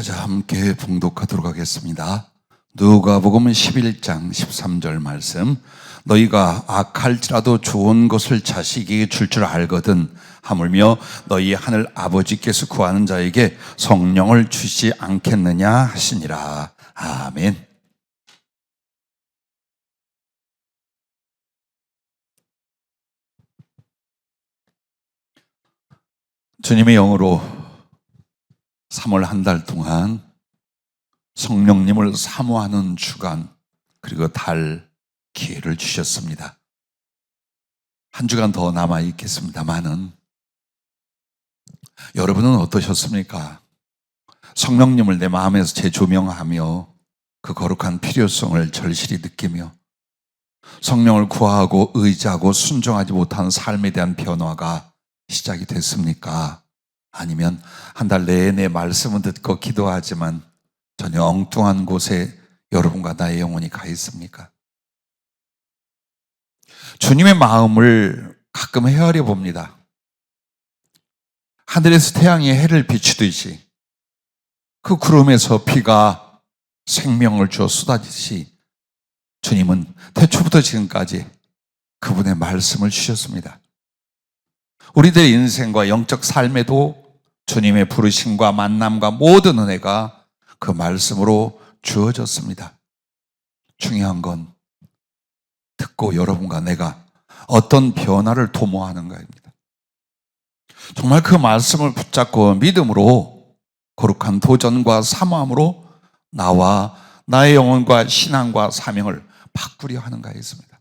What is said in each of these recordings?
자, 함께 봉독하도록 하겠습니다. 누가복음 11장 13절 말씀. 너희가 악할지라도 좋은 것을 자식에게 줄 알거든 하물며 너희 하늘 아버지께서 구하는 자에게 성령을 주시지 않겠느냐 하시니라. 아멘. 주님의 영으로 3월 한 달 동안 성령님을 사모하는 주간 그리고 달 기회를 주셨습니다. 한 주간 더 남아 있겠습니다만은 여러분은 어떠셨습니까? 성령님을 내 마음에서 재조명하며 그 거룩한 필요성을 절실히 느끼며 성령을 구하고 의지하고 순종하지 못한 삶에 대한 변화가 시작이 됐습니까? 아니면 한 달 내내 말씀은 듣고 기도하지만 전혀 엉뚱한 곳에 여러분과 나의 영혼이 가 있습니까? 주님의 마음을 가끔 헤아려 봅니다. 하늘에서 태양이 해를 비추듯이 그 구름에서 비가 생명을 주어 쏟아지듯이 주님은 태초부터 지금까지 그분의 말씀을 주셨습니다. 우리들의 인생과 영적 삶에도 주님의 부르심과 만남과 모든 은혜가 그 말씀으로 주어졌습니다. 중요한 건 듣고 여러분과 내가 어떤 변화를 도모하는가입니다. 정말 그 말씀을 붙잡고 믿음으로 거룩한 도전과 사모함으로 나와 나의 영혼과 신앙과 사명을 바꾸려 하는가 했습니다.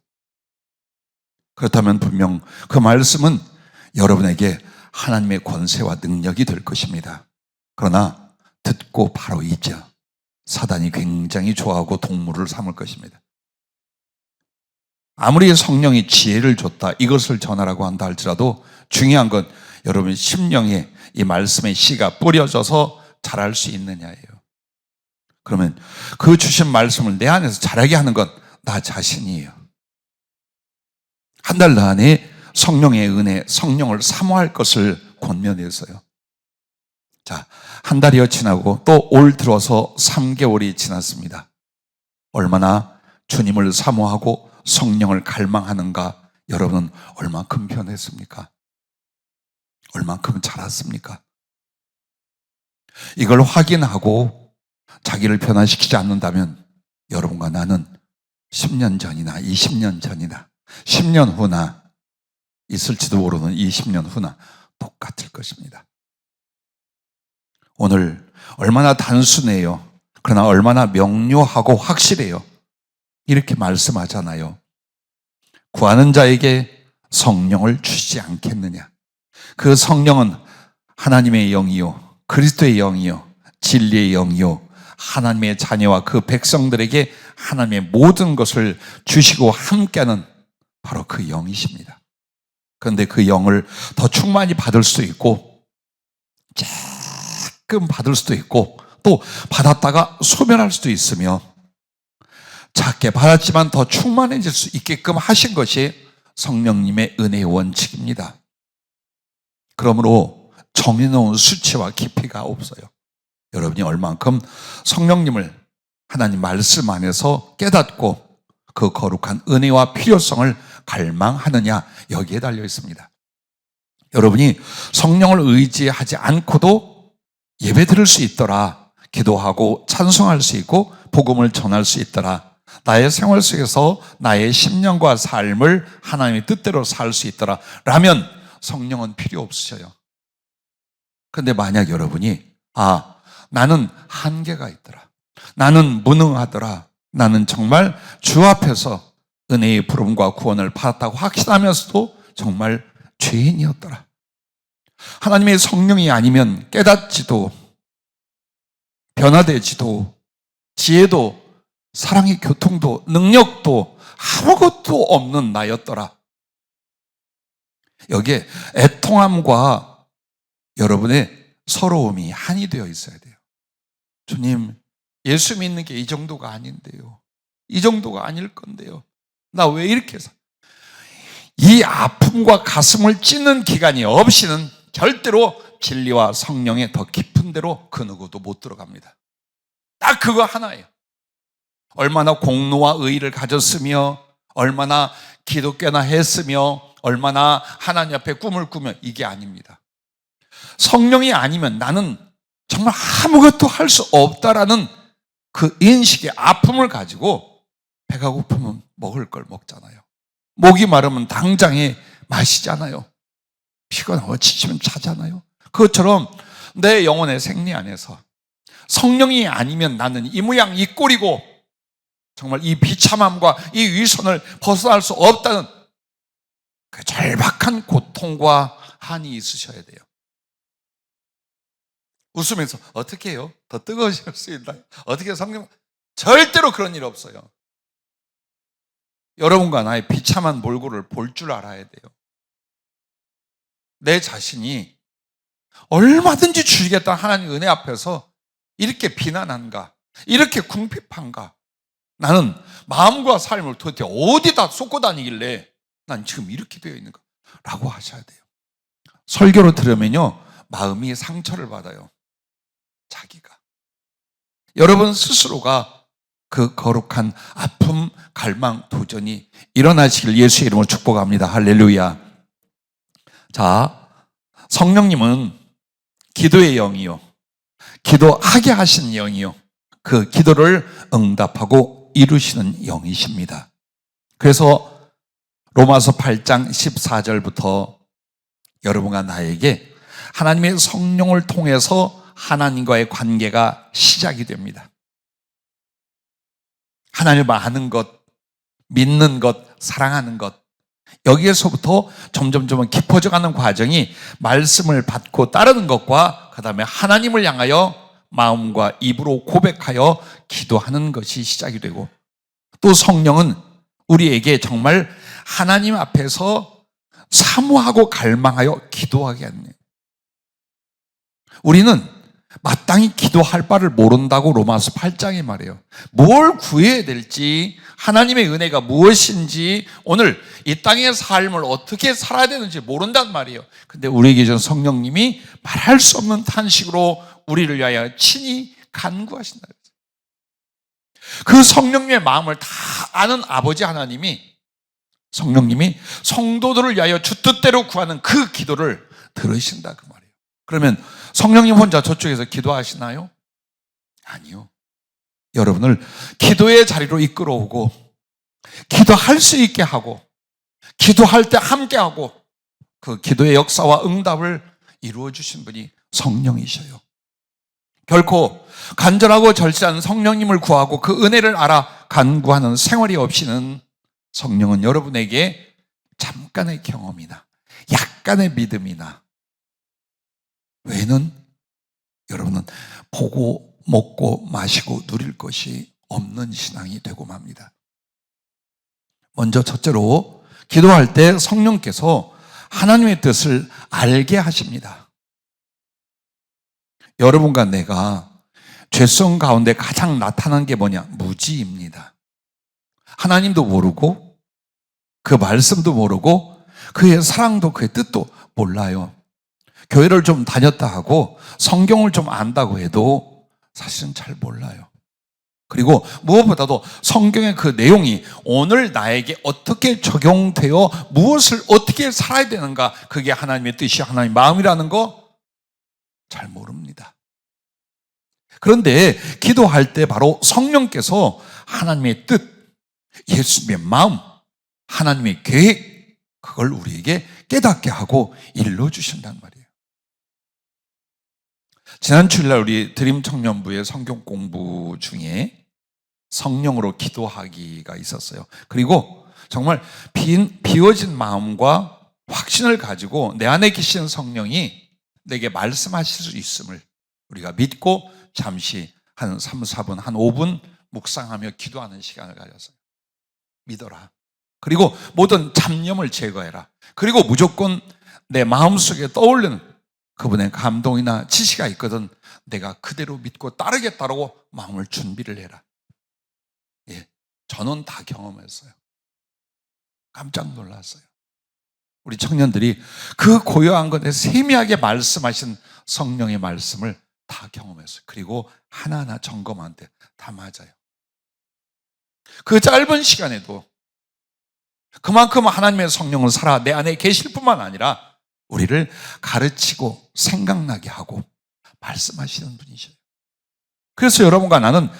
그렇다면 분명 그 말씀은 여러분에게 하나님의 권세와 능력이 될 것입니다. 그러나 듣고 바로 잊자 사단이 굉장히 좋아하고 동물을 삼을 것입니다. 아무리 성령이 지혜를 줬다 이것을 전하라고 한다 할지라도 중요한 건 여러분의 심령에 이 말씀의 씨가 뿌려져서 자랄 수 있느냐예요. 그러면 그 주신 말씀을 내 안에서 자라게 하는 건 나 자신이에요. 한 달 안에 성령의 은혜, 성령을 사모할 것을 권면했어요. 자, 한 달이여 지나고 또 올 들어서 3개월이 지났습니다. 얼마나 주님을 사모하고 성령을 갈망하는가 여러분은 얼만큼 변했습니까? 얼만큼 자랐습니까? 이걸 확인하고 자기를 변화시키지 않는다면 여러분과 나는 10년 전이나 20년 전이나 10년 후나 있을지도 모르는 20년 후나 똑같을 것입니다. 오늘 얼마나 단순해요. 그러나 얼마나 명료하고 확실해요. 이렇게 말씀하잖아요. 구하는 자에게 성령을 주시지 않겠느냐. 그 성령은 하나님의 영이요, 그리스도의 영이요, 진리의 영이요, 하나님의 자녀와 그 백성들에게 하나님의 모든 것을 주시고 함께하는 바로 그 영이십니다. 그런데 그 영을 더 충만히 받을 수도 있고 조금 받을 수도 있고 또 받았다가 소멸할 수도 있으며 작게 받았지만 더 충만해질 수 있게끔 하신 것이 성령님의 은혜의 원칙입니다. 그러므로 정해놓은 수치와 깊이가 없어요. 여러분이 얼만큼 성령님을 하나님 말씀 안에서 깨닫고 그 거룩한 은혜와 필요성을 갈망하느냐 여기에 달려 있습니다. 여러분이 성령을 의지하지 않고도 예배 드릴 수 있더라, 기도하고 찬송할 수 있고 복음을 전할 수 있더라, 나의 생활 속에서 나의 심령과 삶을 하나님의 뜻대로 살 수 있더라 라면 성령은 필요 없으셔요. 그런데 만약 여러분이 나는 한계가 있더라, 나는 무능하더라, 나는 정말 주 앞에서 은혜의 부름과 구원을 받았다고 확신하면서도 정말 죄인이었더라, 하나님의 성령이 아니면 깨닫지도 변화되지도 지혜도 사랑의 교통도 능력도 아무것도 없는 나였더라. 여기에 애통함과 여러분의 서러움이 한이 되어 있어야 돼요. 주님, 예수 믿는 게 이 정도가 아닌데요, 이 정도가 아닐 건데요, 나 왜 이렇게 해서 이 아픔과 가슴을 찢는 기간이 없이는 절대로 진리와 성령의 더 깊은 시키는 대로 그 누구도 못 들어갑니다. 딱 그거 하나예요. 얼마나 공로와 의의를 가졌으며, 얼마나 기독교나 했으며, 얼마나 하나님 앞에 꿈을 꾸며, 이게 아닙니다. 성령이 아니면 나는 정말 아무것도 할 수 없다라는 그 인식의 아픔을 가지고, 배가 고프면 먹을 걸 먹잖아요. 목이 마르면 당장에 마시잖아요. 피곤하고 지치면 자잖아요. 그것처럼 내 영혼의 생리 안에서 성령이 아니면 나는 이 모양 이 꼴이고 정말 이 비참함과 이 위선을 벗어날 수 없다는 그 절박한 고통과 한이 있으셔야 돼요. 웃으면서 어떻게 해요? 더 뜨거워질 수 있나요? 어떻게 성령? 절대로 그런 일 없어요. 여러분과 나의 비참한 몰골을 볼 줄 알아야 돼요. 내 자신이 얼마든지 주시겠다는 하나님의 은혜 앞에서 이렇게 비난한가, 이렇게 궁핍한가, 나는 마음과 삶을 도대체 어디다 쏟고 다니길래 난 지금 이렇게 되어 있는가 라고 하셔야 돼요. 설교를 들으면요, 마음이 상처를 받아요. 자기가. 여러분 스스로가 그 거룩한 아픔, 갈망, 도전이 일어나시길 예수의 이름으로 축복합니다. 할렐루야. 자, 성령님은 기도의 영이요, 기도하게 하신 영이요, 그 기도를 응답하고 이루시는 영이십니다. 그래서 로마서 8장 14절부터 여러분과 나에게 하나님의 성령을 통해서 하나님과의 관계가 시작이 됩니다. 하나님을 아는 것, 믿는 것, 사랑하는 것, 여기에서부터 점점 깊어져가는 과정이 말씀을 받고 따르는 것과 그 다음에 하나님을 향하여 마음과 입으로 고백하여 기도하는 것이 시작이 되고, 또 성령은 우리에게 정말 하나님 앞에서 사모하고 갈망하여 기도하게 하는, 우리는 마땅히 기도할 바를 모른다고 로마서 8장에 말해요. 뭘 구해야 될지, 하나님의 은혜가 무엇인지, 오늘 이 땅의 삶을 어떻게 살아야 되는지 모른단 말이에요. 근데 우리에게 전 성령님이 말할 수 없는 탄식으로 우리를 위하여 친히 간구하신다. 그 성령님의 마음을 다 아는 아버지 하나님이, 성령님이 성도들을 위하여 주 뜻대로 구하는 그 기도를 들으신다 그 말이에요. 그러면 성령님 혼자 저쪽에서 기도하시나요? 아니요. 여러분을 기도의 자리로 이끌어오고, 기도할 수 있게 하고, 기도할 때 함께하고, 그 기도의 역사와 응답을 이루어 주신 분이 성령이셔요. 결코 간절하고 절실한 성령님을 구하고 그 은혜를 알아 간구하는 생활이 없이는 성령은 여러분에게 잠깐의 경험이나 약간의 믿음이나 외에는 여러분은 보고 먹고 마시고 누릴 것이 없는 신앙이 되고 맙니다. 먼저 첫째로 기도할 때 성령께서 하나님의 뜻을 알게 하십니다. 여러분과 내가 죄성 가운데 가장 나타난 게 뭐냐? 무지입니다. 하나님도 모르고 그 말씀도 모르고 그의 사랑도 그의 뜻도 몰라요. 교회를 좀 다녔다 하고 성경을 좀 안다고 해도 사실은 잘 몰라요. 그리고 무엇보다도 성경의 그 내용이 오늘 나에게 어떻게 적용되어 무엇을 어떻게 살아야 되는가, 그게 하나님의 뜻이 하나님의 마음이라는 거 잘 모릅니다. 그런데 기도할 때 바로 성령께서 하나님의 뜻, 예수님의 마음, 하나님의 계획, 그걸 우리에게 깨닫게 하고 일러주신단 말이에요. 지난 주일날 우리 드림 청년부의 성경 공부 중에 성령으로 기도하기가 있었어요. 그리고 정말 비워진 마음과 확신을 가지고 내 안에 계신 성령이 내게 말씀하실 수 있음을 우리가 믿고 잠시 한 3, 4분, 한 5분 묵상하며 기도하는 시간을 가졌어요. 믿어라. 그리고 모든 잡념을 제거해라. 그리고 무조건 내 마음속에 떠오르는 그분의 감동이나 지시가 있거든 내가 그대로 믿고 따르겠다라고 마음을 준비를 해라. 예, 저는 다 경험했어요. 깜짝 놀랐어요. 우리 청년들이 그 고요한 것에 세미하게 말씀하신 성령의 말씀을 다 경험했어요. 그리고 하나하나 점검하는데 다 맞아요. 그 짧은 시간에도 그만큼 하나님의 성령을 살아 내 안에 계실 뿐만 아니라 우리를 가르치고 생각나게 하고 말씀하시는 분이셔요. 그래서 여러분과 나는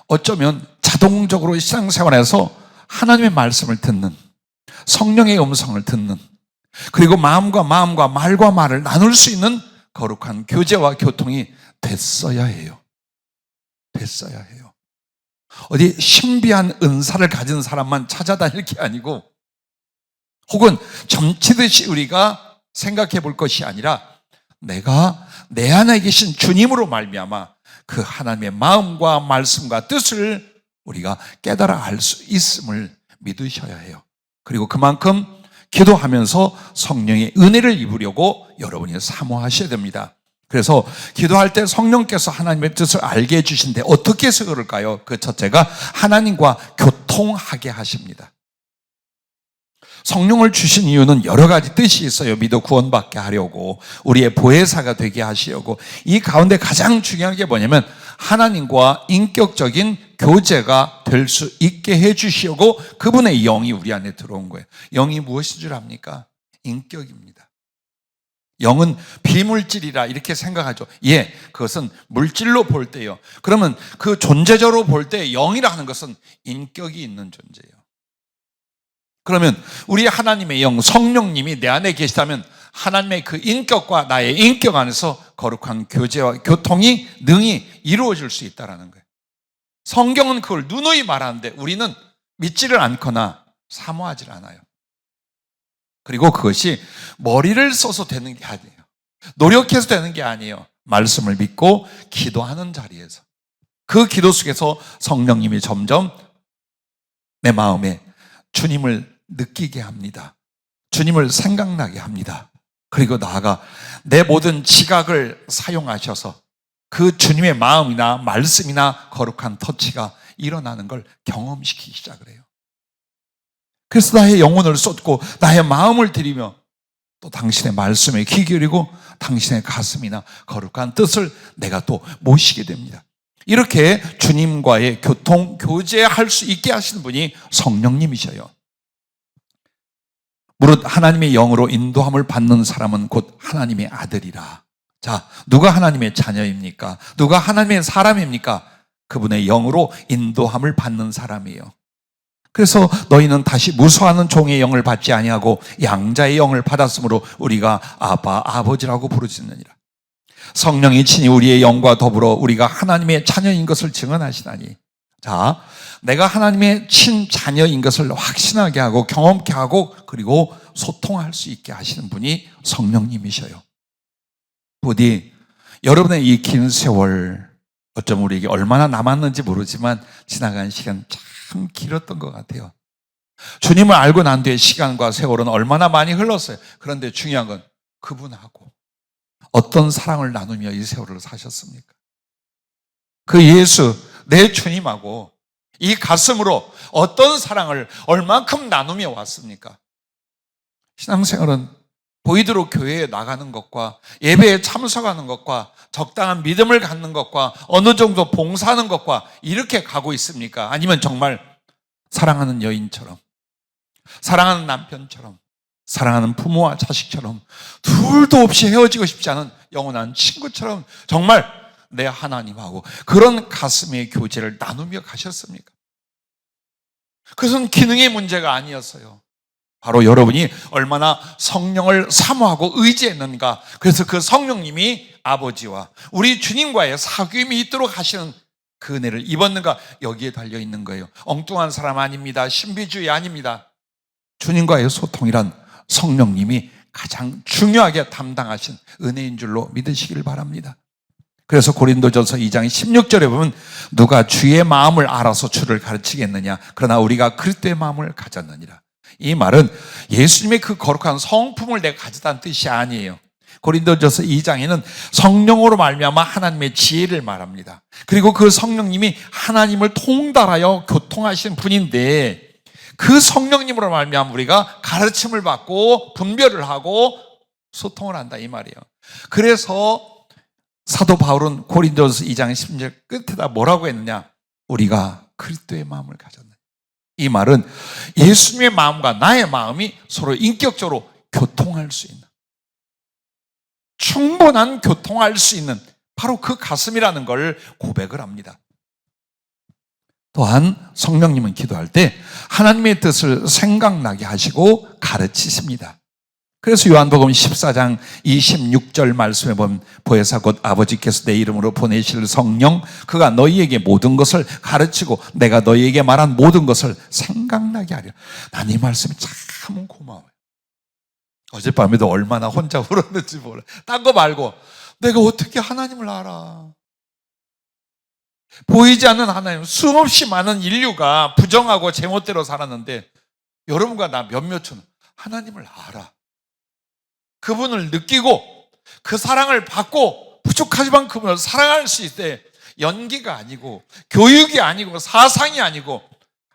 어쩌면 자동적으로 신앙생활에서 하나님의 말씀을 듣는, 성령의 음성을 듣는, 그리고 마음과 말과 말을 나눌 수 있는 거룩한 교제와 교통이 됐어야 해요. 됐어야 해요. 어디 신비한 은사를 가진 사람만 찾아다닐 게 아니고, 혹은 점치듯이 우리가 생각해 볼 것이 아니라 내가 내 안에 계신 주님으로 말미암아 그 하나님의 마음과 말씀과 뜻을 우리가 깨달아 알 수 있음을 믿으셔야 해요. 그리고 그만큼 기도하면서 성령의 은혜를 입으려고 여러분이 사모하셔야 됩니다. 그래서 기도할 때 성령께서 하나님의 뜻을 알게 해주신데 어떻게 해서 그럴까요? 그 첫째가 하나님과 교통하게 하십니다. 성령을 주신 이유는 여러 가지 뜻이 있어요. 믿어 구원받게 하려고, 우리의 보혜사가 되게 하시려고. 이 가운데 가장 중요한 게 뭐냐면 하나님과 인격적인 교제가 될 수 있게 해주시려고 그분의 영이 우리 안에 들어온 거예요. 영이 무엇인 줄 압니까? 인격입니다. 영은 비물질이라 이렇게 생각하죠. 예, 그것은 물질로 볼 때요. 그러면 그 존재적으로 볼 때 영이라 하는 것은 인격이 있는 존재예요. 그러면 우리 하나님의 영, 성령님이 내 안에 계시다면 하나님의 그 인격과 나의 인격 안에서 거룩한 교제와 교통이 능히 이루어질 수 있다는 거예요. 성경은 그걸 누누이 말하는데 우리는 믿지를 않거나 사모하지 않아요. 그리고 그것이 머리를 써서 되는 게 아니에요. 노력해서 되는 게 아니에요. 말씀을 믿고 기도하는 자리에서, 그 기도 속에서 성령님이 점점 내 마음에 주님을 느끼게 합니다. 주님을 생각나게 합니다. 그리고 나아가 내 모든 지각을 사용하셔서 그 주님의 마음이나 말씀이나 거룩한 터치가 일어나는 걸 경험시키기 시작을 해요. 그래서 나의 영혼을 쏟고 나의 마음을 드리며 또 당신의 말씀에 귀 기울이고 당신의 가슴이나 거룩한 뜻을 내가 또 모시게 됩니다. 이렇게 주님과의 교통, 교제할 수 있게 하시는 분이 성령님이셔요. 무릇 하나님의 영으로 인도함을 받는 사람은 곧 하나님의 아들이라. 자, 누가 하나님의 자녀입니까? 누가 하나님의 사람입니까? 그분의 영으로 인도함을 받는 사람이에요. 그래서 너희는 다시 무수하는 종의 영을 받지 아니하고 양자의 영을 받았으므로 우리가 아바, 아버지라고 부르짖느니라. 성령이 친히 우리의 영과 더불어 우리가 하나님의 자녀인 것을 증언하시나니. 자, 내가 하나님의 친자녀인 것을 확신하게 하고 경험케 하고 그리고 소통할 수 있게 하시는 분이 성령님이셔요. 부디 여러분의 이 긴 세월, 어쩜 우리에게 얼마나 남았는지 모르지만 지나간 시간 참 길었던 것 같아요. 주님을 알고 난 뒤에 시간과 세월은 얼마나 많이 흘렀어요. 그런데 중요한 건 그분하고 어떤 사랑을 나누며 이 세월을 사셨습니까? 그 예수, 내 주님하고 이 가슴으로 어떤 사랑을 얼만큼 나누며 왔습니까? 신앙생활은 보이도록 교회에 나가는 것과 예배에 참석하는 것과 적당한 믿음을 갖는 것과 어느 정도 봉사하는 것과 이렇게 가고 있습니까? 아니면 정말 사랑하는 여인처럼, 사랑하는 남편처럼, 사랑하는 부모와 자식처럼 둘도 없이 헤어지고 싶지 않은 영원한 친구처럼 정말 내 하나님하고 그런 가슴의 교제를 나누며 가셨습니까? 그것은 기능의 문제가 아니었어요. 바로 여러분이 얼마나 성령을 사모하고 의지했는가. 그래서 그 성령님이 아버지와 우리 주님과의 사귐이 있도록 하시는 그 은혜를 입었는가, 여기에 달려있는 거예요. 엉뚱한 사람 아닙니다. 신비주의 아닙니다. 주님과의 소통이란 성령님이 가장 중요하게 담당하신 은혜인 줄로 믿으시길 바랍니다. 그래서 고린도전서 2장 16절에 보면 누가 주의 마음을 알아서 주를 가르치겠느냐, 그러나 우리가 그리스도의 마음을 가졌느니라. 이 말은 예수님의 그 거룩한 성품을 내가 가졌다는 뜻이 아니에요. 고린도전서 2장에는 성령으로 말미암아 하나님의 지혜를 말합니다. 그리고 그 성령님이 하나님을 통달하여 교통하시는 분인데 그 성령님으로 말미암아 우리가 가르침을 받고 분별을 하고 소통을 한다 이 말이에요. 그래서 사도 바울은 고린도서 2장 10절 끝에다 뭐라고 했느냐? 우리가 그리스도의 마음을 가졌네. 이 말은 예수님의 마음과 나의 마음이 서로 인격적으로 교통할 수 있는, 충분한 교통할 수 있는 바로 그 가슴이라는 걸 고백을 합니다. 또한 성령님은 기도할 때 하나님의 뜻을 생각나게 하시고 가르치십니다. 그래서 요한복음 14장 26절 말씀에 보면 보혜사 곧 아버지께서 내 이름으로 보내실 성령 그가 너희에게 모든 것을 가르치고 내가 너희에게 말한 모든 것을 생각나게 하려. 난 이 말씀이 참 고마워요. 어젯밤에도 얼마나 혼자 울었는지 몰라. 딴 거 말고 내가 어떻게 하나님을 알아. 보이지 않는 하나님, 수없이 많은 인류가 부정하고 제멋대로 살았는데 여러분과 나 몇몇은 하나님을 알아. 그분을 느끼고 그 사랑을 받고 부족하지만 그분을 사랑할 수 있대. 연기가 아니고 교육이 아니고 사상이 아니고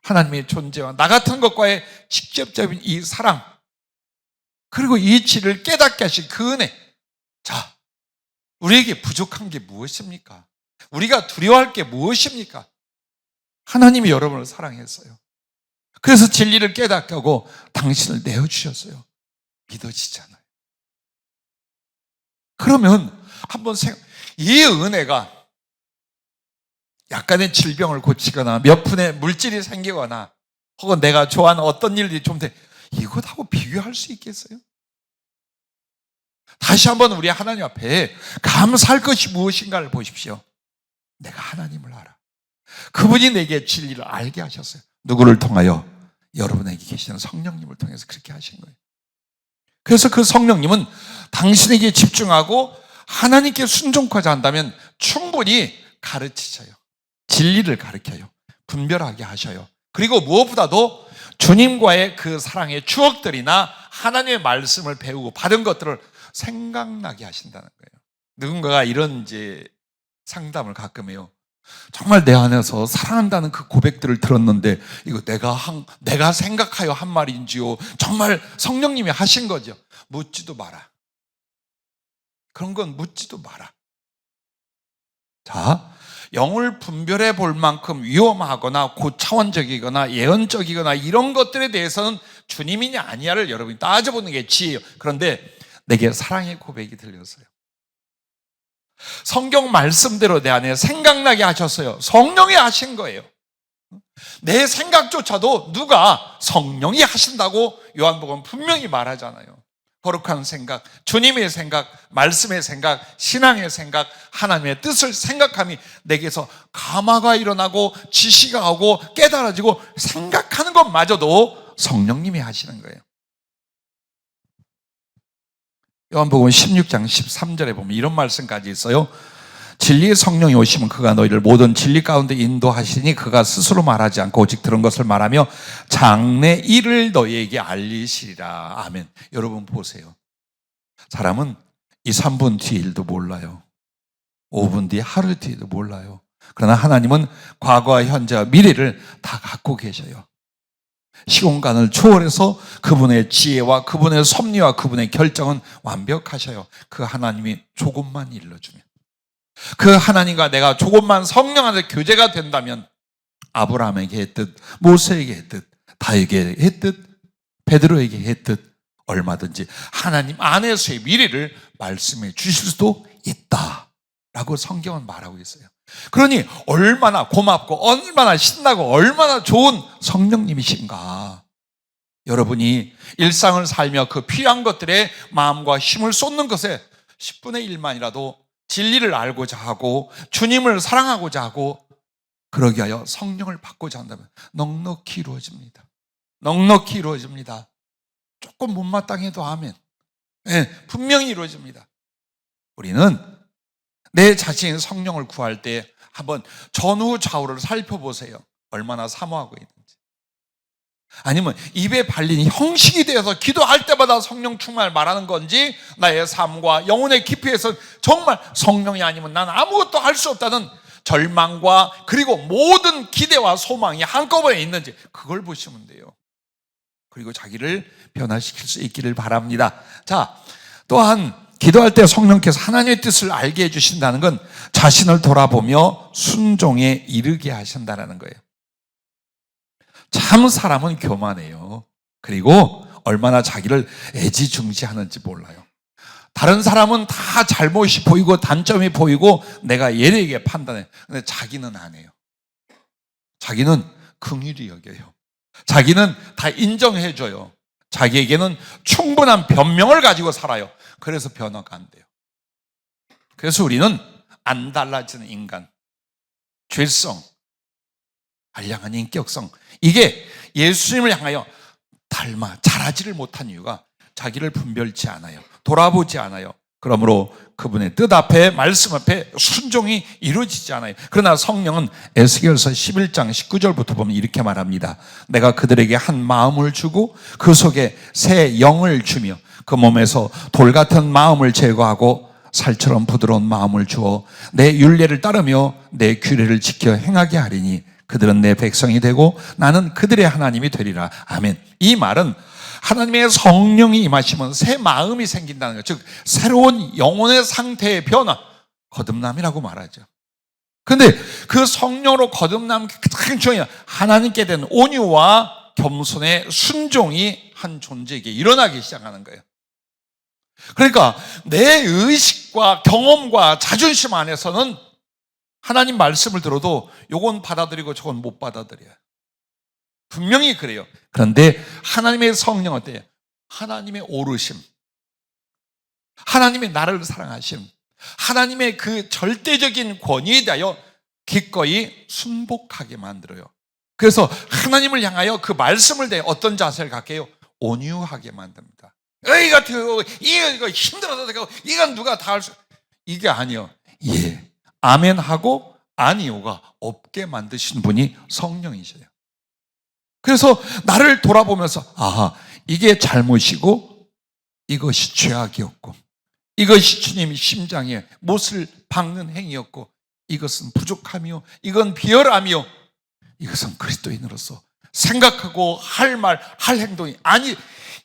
하나님의 존재와 나 같은 것과의 직접적인 이 사랑, 그리고 이 이치를 깨닫게 하신 그 은혜. 자, 우리에게 부족한 게 무엇입니까? 우리가 두려워할 게 무엇입니까? 하나님이 여러분을 사랑했어요. 그래서 진리를 깨닫게 하고 당신을 내어주셨어요. 믿어지잖아요. 그러면 한번 이 은혜가 약간의 질병을 고치거나 몇 푼의 물질이 생기거나 혹은 내가 좋아하는 어떤 일들이 좀 돼, 이것하고 비교할 수 있겠어요? 다시 한번 우리 하나님 앞에 감사할 것이 무엇인가를 보십시오. 내가 하나님을 알아. 그분이 내게 진리를 알게 하셨어요. 누구를 통하여? 여러분에게 계시는 성령님을 통해서 그렇게 하신 거예요. 그래서 그 성령님은 당신에게 집중하고 하나님께 순종하자 한다면 충분히 가르치셔요. 진리를 가르쳐요. 분별하게 하셔요. 그리고 무엇보다도 주님과의 그 사랑의 추억들이나 하나님의 말씀을 배우고 받은 것들을 생각나게 하신다는 거예요. 누군가가 이런 상담을 가끔 해요. 정말 내 안에서 사랑한다는 그 고백들을 들었는데 이거 내가 생각하여 한 말인지요? 정말 성령님이 하신 거죠? 묻지도 마라. 그런 건 묻지도 마라. 자, 영을 분별해 볼 만큼 위험하거나 고차원적이거나 예언적이거나 이런 것들에 대해서는 주님이냐 아니냐를 여러분이 따져보는 게 지혜예요. 그런데 내게 사랑의 고백이 들렸어요. 성경 말씀대로 내 안에 생각나게 하셨어요. 성령이 하신 거예요. 내 생각조차도 누가 성령이 하신다고 요한복음 분명히 말하잖아요. 거룩한 생각, 주님의 생각, 말씀의 생각, 신앙의 생각, 하나님의 뜻을 생각함이 내게서 감화가 일어나고 지시가 오고 깨달아지고 생각하는 것마저도 성령님이 하시는 거예요. 요한복음 16장 13절에 보면 이런 말씀까지 있어요. 진리의 성령이 오시면 그가 너희를 모든 진리 가운데 인도하시니 그가 스스로 말하지 않고 오직 들은 것을 말하며 장래 일을 너희에게 알리시리라. 아멘. 여러분 보세요. 사람은 2, 3분 뒤 일도 몰라요. 5분 뒤 하루 뒤도 몰라요. 그러나 하나님은 과거와 현재와 미래를 다 갖고 계셔요. 시공간을 초월해서 그분의 지혜와 그분의 섭리와 그분의 결정은 완벽하셔요. 그 하나님이 조금만 일러주면, 그 하나님과 내가 조금만 성령 안에 교제가 된다면 아브라함에게 했듯 모세에게 했듯 다윗에게 했듯 베드로에게 했듯 얼마든지 하나님 안에서의 미래를 말씀해 주실 수도 있다라고 성경은 말하고 있어요. 그러니 얼마나 고맙고 얼마나 신나고 얼마나 좋은 성령님이신가. 여러분이 일상을 살며 그 필요한 것들에 마음과 힘을 쏟는 것에 10분의 1만이라도 진리를 알고자 하고 주님을 사랑하고자 하고 그러기 위하여 성령을 받고자 한다면 넉넉히 이루어집니다. 넉넉히 이루어집니다. 조금 못마땅해도 아멘. 네, 분명히 이루어집니다. 우리는 내 자신의 성령을 구할 때 한번 전후 좌우를 살펴보세요. 얼마나 사모하고 있는지. 아니면 입에 발린 형식이 되어서 기도할 때마다 성령 충만을 말하는 건지, 나의 삶과 영혼의 깊이에서 정말 성령이 아니면 난 아무것도 할 수 없다는 절망과 그리고 모든 기대와 소망이 한꺼번에 있는지 그걸 보시면 돼요. 그리고 자기를 변화시킬 수 있기를 바랍니다. 자, 또한 기도할 때 성령께서 하나님의 뜻을 알게 해주신다는 건 자신을 돌아보며 순종에 이르게 하신다는 거예요. 참 사람은 교만해요. 그리고 얼마나 자기를 애지중지하는지 몰라요. 다른 사람은 다 잘못이 보이고 단점이 보이고 내가 예리하게 판단해. 근데 자기는 안 해요. 자기는 긍휼히 여겨요. 자기는 다 인정해줘요. 자기에게는 충분한 변명을 가지고 살아요. 그래서 변화가 안 돼요. 그래서 우리는 안 달라지는 인간, 죄성, 알량한 인격성, 이게 예수님을 향하여 닮아 자라지를 못한 이유가 자기를 분별치 않아요. 돌아보지 않아요. 그러므로 그분의 뜻 앞에, 말씀 앞에 순종이 이루어지지 않아요. 그러나 성령은 에스겔서 11장 19절부터 보면 이렇게 말합니다. 내가 그들에게 한 마음을 주고 그 속에 새 영을 주며 그 몸에서 돌 같은 마음을 제거하고 살처럼 부드러운 마음을 주어 내 율례를 따르며 내 규례를 지켜 행하게 하리니 그들은 내 백성이 되고 나는 그들의 하나님이 되리라. 아멘. 이 말은 하나님의 성령이 임하시면 새 마음이 생긴다는 거예요. 즉 새로운 영혼의 상태의 변화, 거듭남이라고 말하죠. 그런데 그 성령으로 거듭남 가장 중요한 하나님께 대한 온유와 겸손의 순종이 한 존재에게 일어나기 시작하는 거예요. 그러니까 내 의식과 경험과 자존심 안에서는 하나님 말씀을 들어도 요건 받아들이고 저건 못 받아들여요. 분명히 그래요. 그런데 하나님의 성령 어때요? 하나님의 오르심, 하나님의 나를 사랑하심, 하나님의 그 절대적인 권위에 대하여 기꺼이 순복하게 만들어요. 그래서 하나님을 향하여 그 말씀을 대해 어떤 자세를 갖게요? 온유하게 만듭니다. 에이 같은 이거 힘들어서 되고 이건 누가 다 할 수, 이게 아니요. 예, 아멘 하고 아니요가 없게 만드신 분이 성령이셔요. 그래서 나를 돌아보면서 아하, 이게 잘못이고 이것이 죄악이었고 이것이 주님의 심장에 못을 박는 행위였고 이것은 부족함이요 이건 비열함이요 이것은 그리스도인으로서 생각하고 할 말, 할 행동이 아니,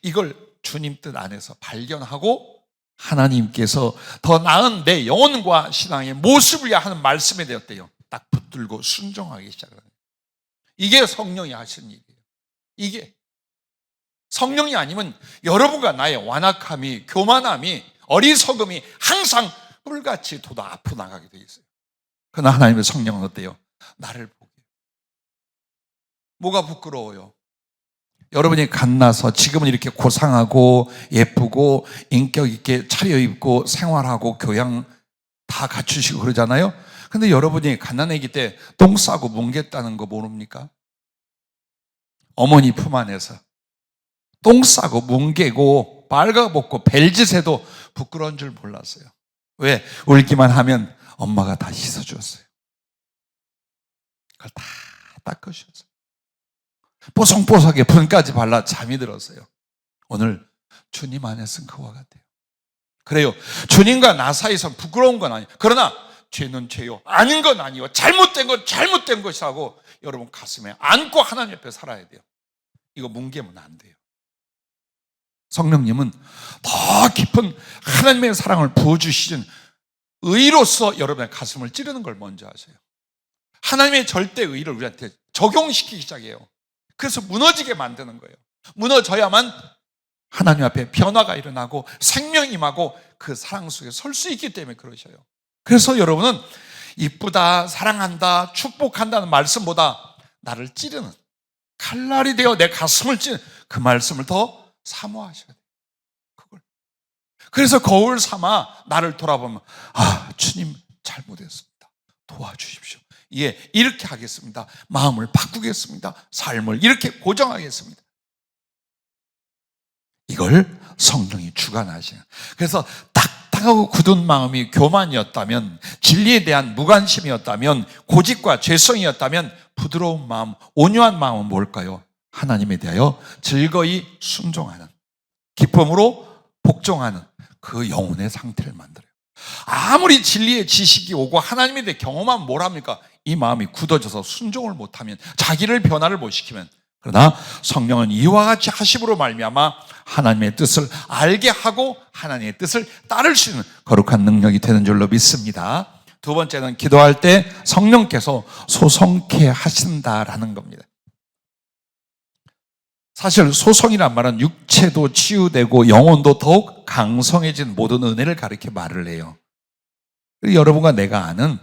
이걸 주님 뜻 안에서 발견하고 하나님께서 더 나은 내 영혼과 신앙의 모습을 하는 말씀에 대었대요. 딱 붙들고 순종하기 시작합니다. 이게 성령이 하시는 일이에요. 이게 성령이 아니면 여러분과 나의 완악함이, 교만함이, 어리석음이 항상 뿔같이 돋아 앞으로 나가게 되어 있어요. 그러나 하나님의 성령은 어때요? 나를 보게. 뭐가 부끄러워요? 여러분이 갓나서 지금은 이렇게 고상하고 예쁘고 인격 있게 차려입고 생활하고 교양 다 갖추시고 그러잖아요. 근데 여러분이 갓난아기 때 똥 싸고 뭉갰다는 거 모릅니까? 어머니 품 안에서 똥 싸고 뭉개고 빨가벗고 벨짓해도 부끄러운 줄 몰랐어요. 왜? 울기만 하면 엄마가 다 씻어주었어요. 그걸 다 닦아주셨어요. 뽀송뽀송하게 분까지 발라 잠이 들었어요. 오늘 주님 안에서는 그와 같아요. 그래요. 주님과 나 사이에서 부끄러운 건 아니에요. 그러나 죄는 죄요. 아닌 건 아니요. 잘못된 건 잘못된 것이라고 여러분 가슴에 안고 하나님 옆에 살아야 돼요. 이거 뭉개면 안 돼요. 성령님은 더 깊은 하나님의 사랑을 부어주시는 의로서 여러분의 가슴을 찌르는 걸 먼저 하세요. 하나님의 절대 의를 우리한테 적용시키기 시작해요. 그래서 무너지게 만드는 거예요. 무너져야만 하나님 앞에 변화가 일어나고 생명이 임하고 그 사랑 속에 설 수 있기 때문에 그러셔요. 그래서 여러분은 이쁘다, 사랑한다, 축복한다는 말씀보다 나를 찌르는 칼날이 되어 내 가슴을 찌르는 그 말씀을 더 사모하셔야 돼요. 그걸. 그래서 거울 삼아 나를 돌아보면 아, 주님 잘못했습니다. 도와주십시오. 예, 이렇게 하겠습니다. 마음을 바꾸겠습니다. 삶을 이렇게 고정하겠습니다. 이걸 성령이 주관하시는. 그래서 딱딱하고 굳은 마음이 교만이었다면, 진리에 대한 무관심이었다면, 고집과 죄성이었다면 부드러운 마음, 온유한 마음은 뭘까요? 하나님에 대하여 즐거이 순종하는, 기쁨으로 복종하는 그 영혼의 상태를 만들어요. 아무리 진리의 지식이 오고 하나님에 대해 경험하면 뭘 합니까? 이 마음이 굳어져서 순종을 못하면, 자기를 변화를 못 시키면 그러나 성령은 이와 같이 하심으로 말미암아 하나님의 뜻을 알게 하고 하나님의 뜻을 따를 수 있는 거룩한 능력이 되는 줄로 믿습니다. 두 번째는 기도할 때 성령께서 소성케 하신다라는 겁니다. 사실 소성이란 말은 육체도 치유되고 영혼도 더욱 강성해진 모든 은혜를 가리켜 말을 해요. 여러분과 내가 아는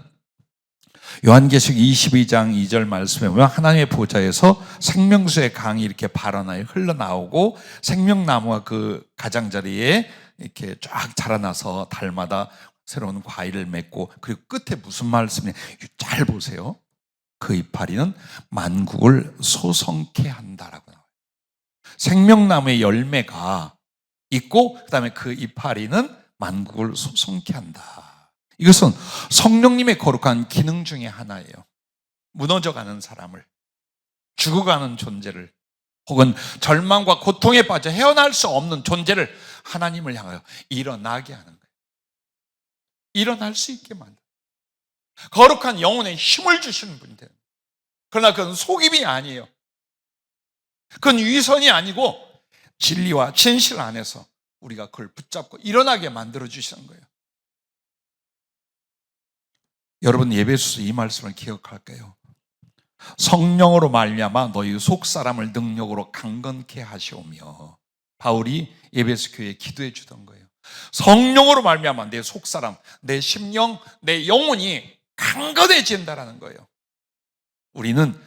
요한계시록 22장 2절 말씀에 보면 하나님의 보좌에서 생명수의 강이 이렇게 발원하여 흘러나오고 생명나무가 그 가장자리에 이렇게 쫙 자라나서 달마다 새로운 과일을 맺고, 그리고 끝에 무슨 말씀이냐, 잘 보세요. 그 이파리는 만국을 소성케 한다라고 나와요. 생명나무의 열매가 있고 그 다음에 그 이파리는 만국을 소성케 한다. 이것은 성령님의 거룩한 기능 중에 하나예요. 무너져가는 사람을, 죽어가는 존재를, 혹은 절망과 고통에 빠져 헤어날 수 없는 존재를 하나님을 향하여 일어나게 하는 거예요. 일어날 수 있게 만들어요. 거룩한 영혼에 힘을 주시는 분이 돼요. 그러나 그건 속임이 아니에요. 그건 위선이 아니고 진리와 진실 안에서 우리가 그걸 붙잡고 일어나게 만들어 주시는 거예요. 여러분, 예배소서 이 말씀을 기억할까요? 성령으로 말미암아 너희 속사람을 능력으로 강건케 하시오며, 바울이 예배소 교회에 기도해 주던 거예요. 성령으로 말미암아 내 속사람, 내 심령, 내 영혼이 강건해진다라는 거예요. 우리는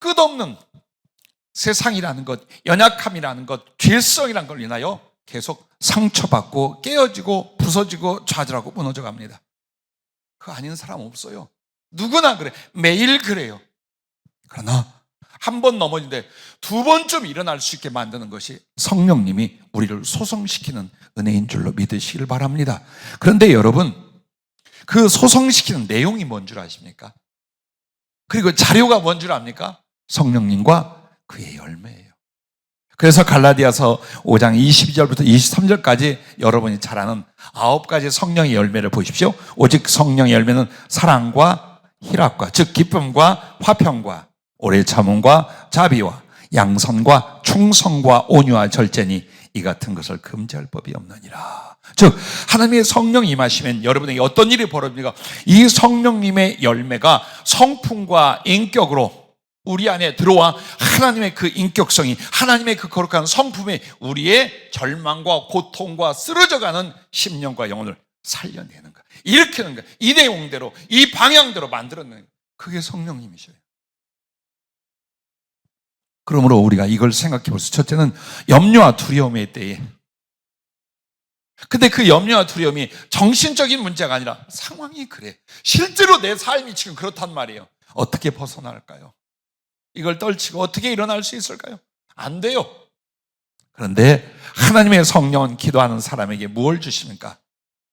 끝없는 세상이라는 것, 연약함이라는 것, 죄성이라는 걸 인하여 계속 상처받고 깨어지고 부서지고 좌절하고 무너져 갑니다. 그거 아닌 사람 없어요. 누구나 그래. 매일 그래요. 그러나 한 번 넘어지는데 두 번쯤 일어날 수 있게 만드는 것이 성령님이 우리를 소성시키는 은혜인 줄로 믿으시길 바랍니다. 그런데 여러분, 그 소성시키는 내용이 뭔 줄 아십니까? 그리고 자료가 뭔 줄 압니까? 성령님과 그의 열매예요. 그래서 갈라디아서 5장 22절부터 23절까지 여러분이 잘 아는 9가지 성령의 열매를 보십시오. 오직 성령의 열매는 사랑과 희락과, 즉 기쁨과 화평과 오래 참음과 자비와 양선과 충성과 온유와 절제니 이 같은 것을 금지할 법이 없느니라. 즉 하나님의 성령이 임하시면 여러분에게 어떤 일이 벌어집니까? 이 성령님의 열매가 성품과 인격으로 우리 안에 들어와 하나님의 그 인격성이, 하나님의 그 거룩한 성품이 우리의 절망과 고통과 쓰러져가는 심령과 영혼을 살려내는 거야. 일으키는 거야. 이 내용대로, 이 방향대로 만들어내는 거야. 그게 성령님이셔요. 그러므로 우리가 이걸 생각해 볼 수, 첫째는 염려와 두려움의 때에, 근데 그 염려와 두려움이 정신적인 문제가 아니라 상황이 그래. 실제로 내 삶이 지금 그렇단 말이에요. 어떻게 벗어날까요? 이걸 떨치고 어떻게 일어날 수 있을까요? 안 돼요. 그런데 하나님의 성령은 기도하는 사람에게 무엇을 주십니까?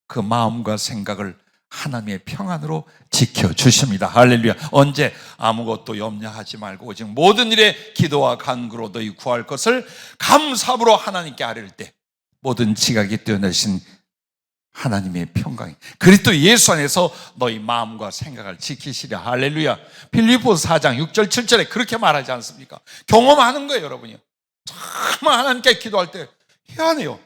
그 마음과 생각을 하나님의 평안으로 지켜주십니다. 할렐루야. 언제? 아무것도 염려하지 말고 오직 모든 일에 기도와 간구로 너희 구할 것을 감사함으로 하나님께 아뢰을 때 모든 지각이 뛰어내신 하나님의 평강이 그리스도 예수 안에서 너희 마음과 생각을 지키시랴. 할렐루야. 빌립보서 4장 6절 7절에 그렇게 말하지 않습니까? 경험하는 거예요, 여러분이. 정말 하나님께 기도할 때 희한해요.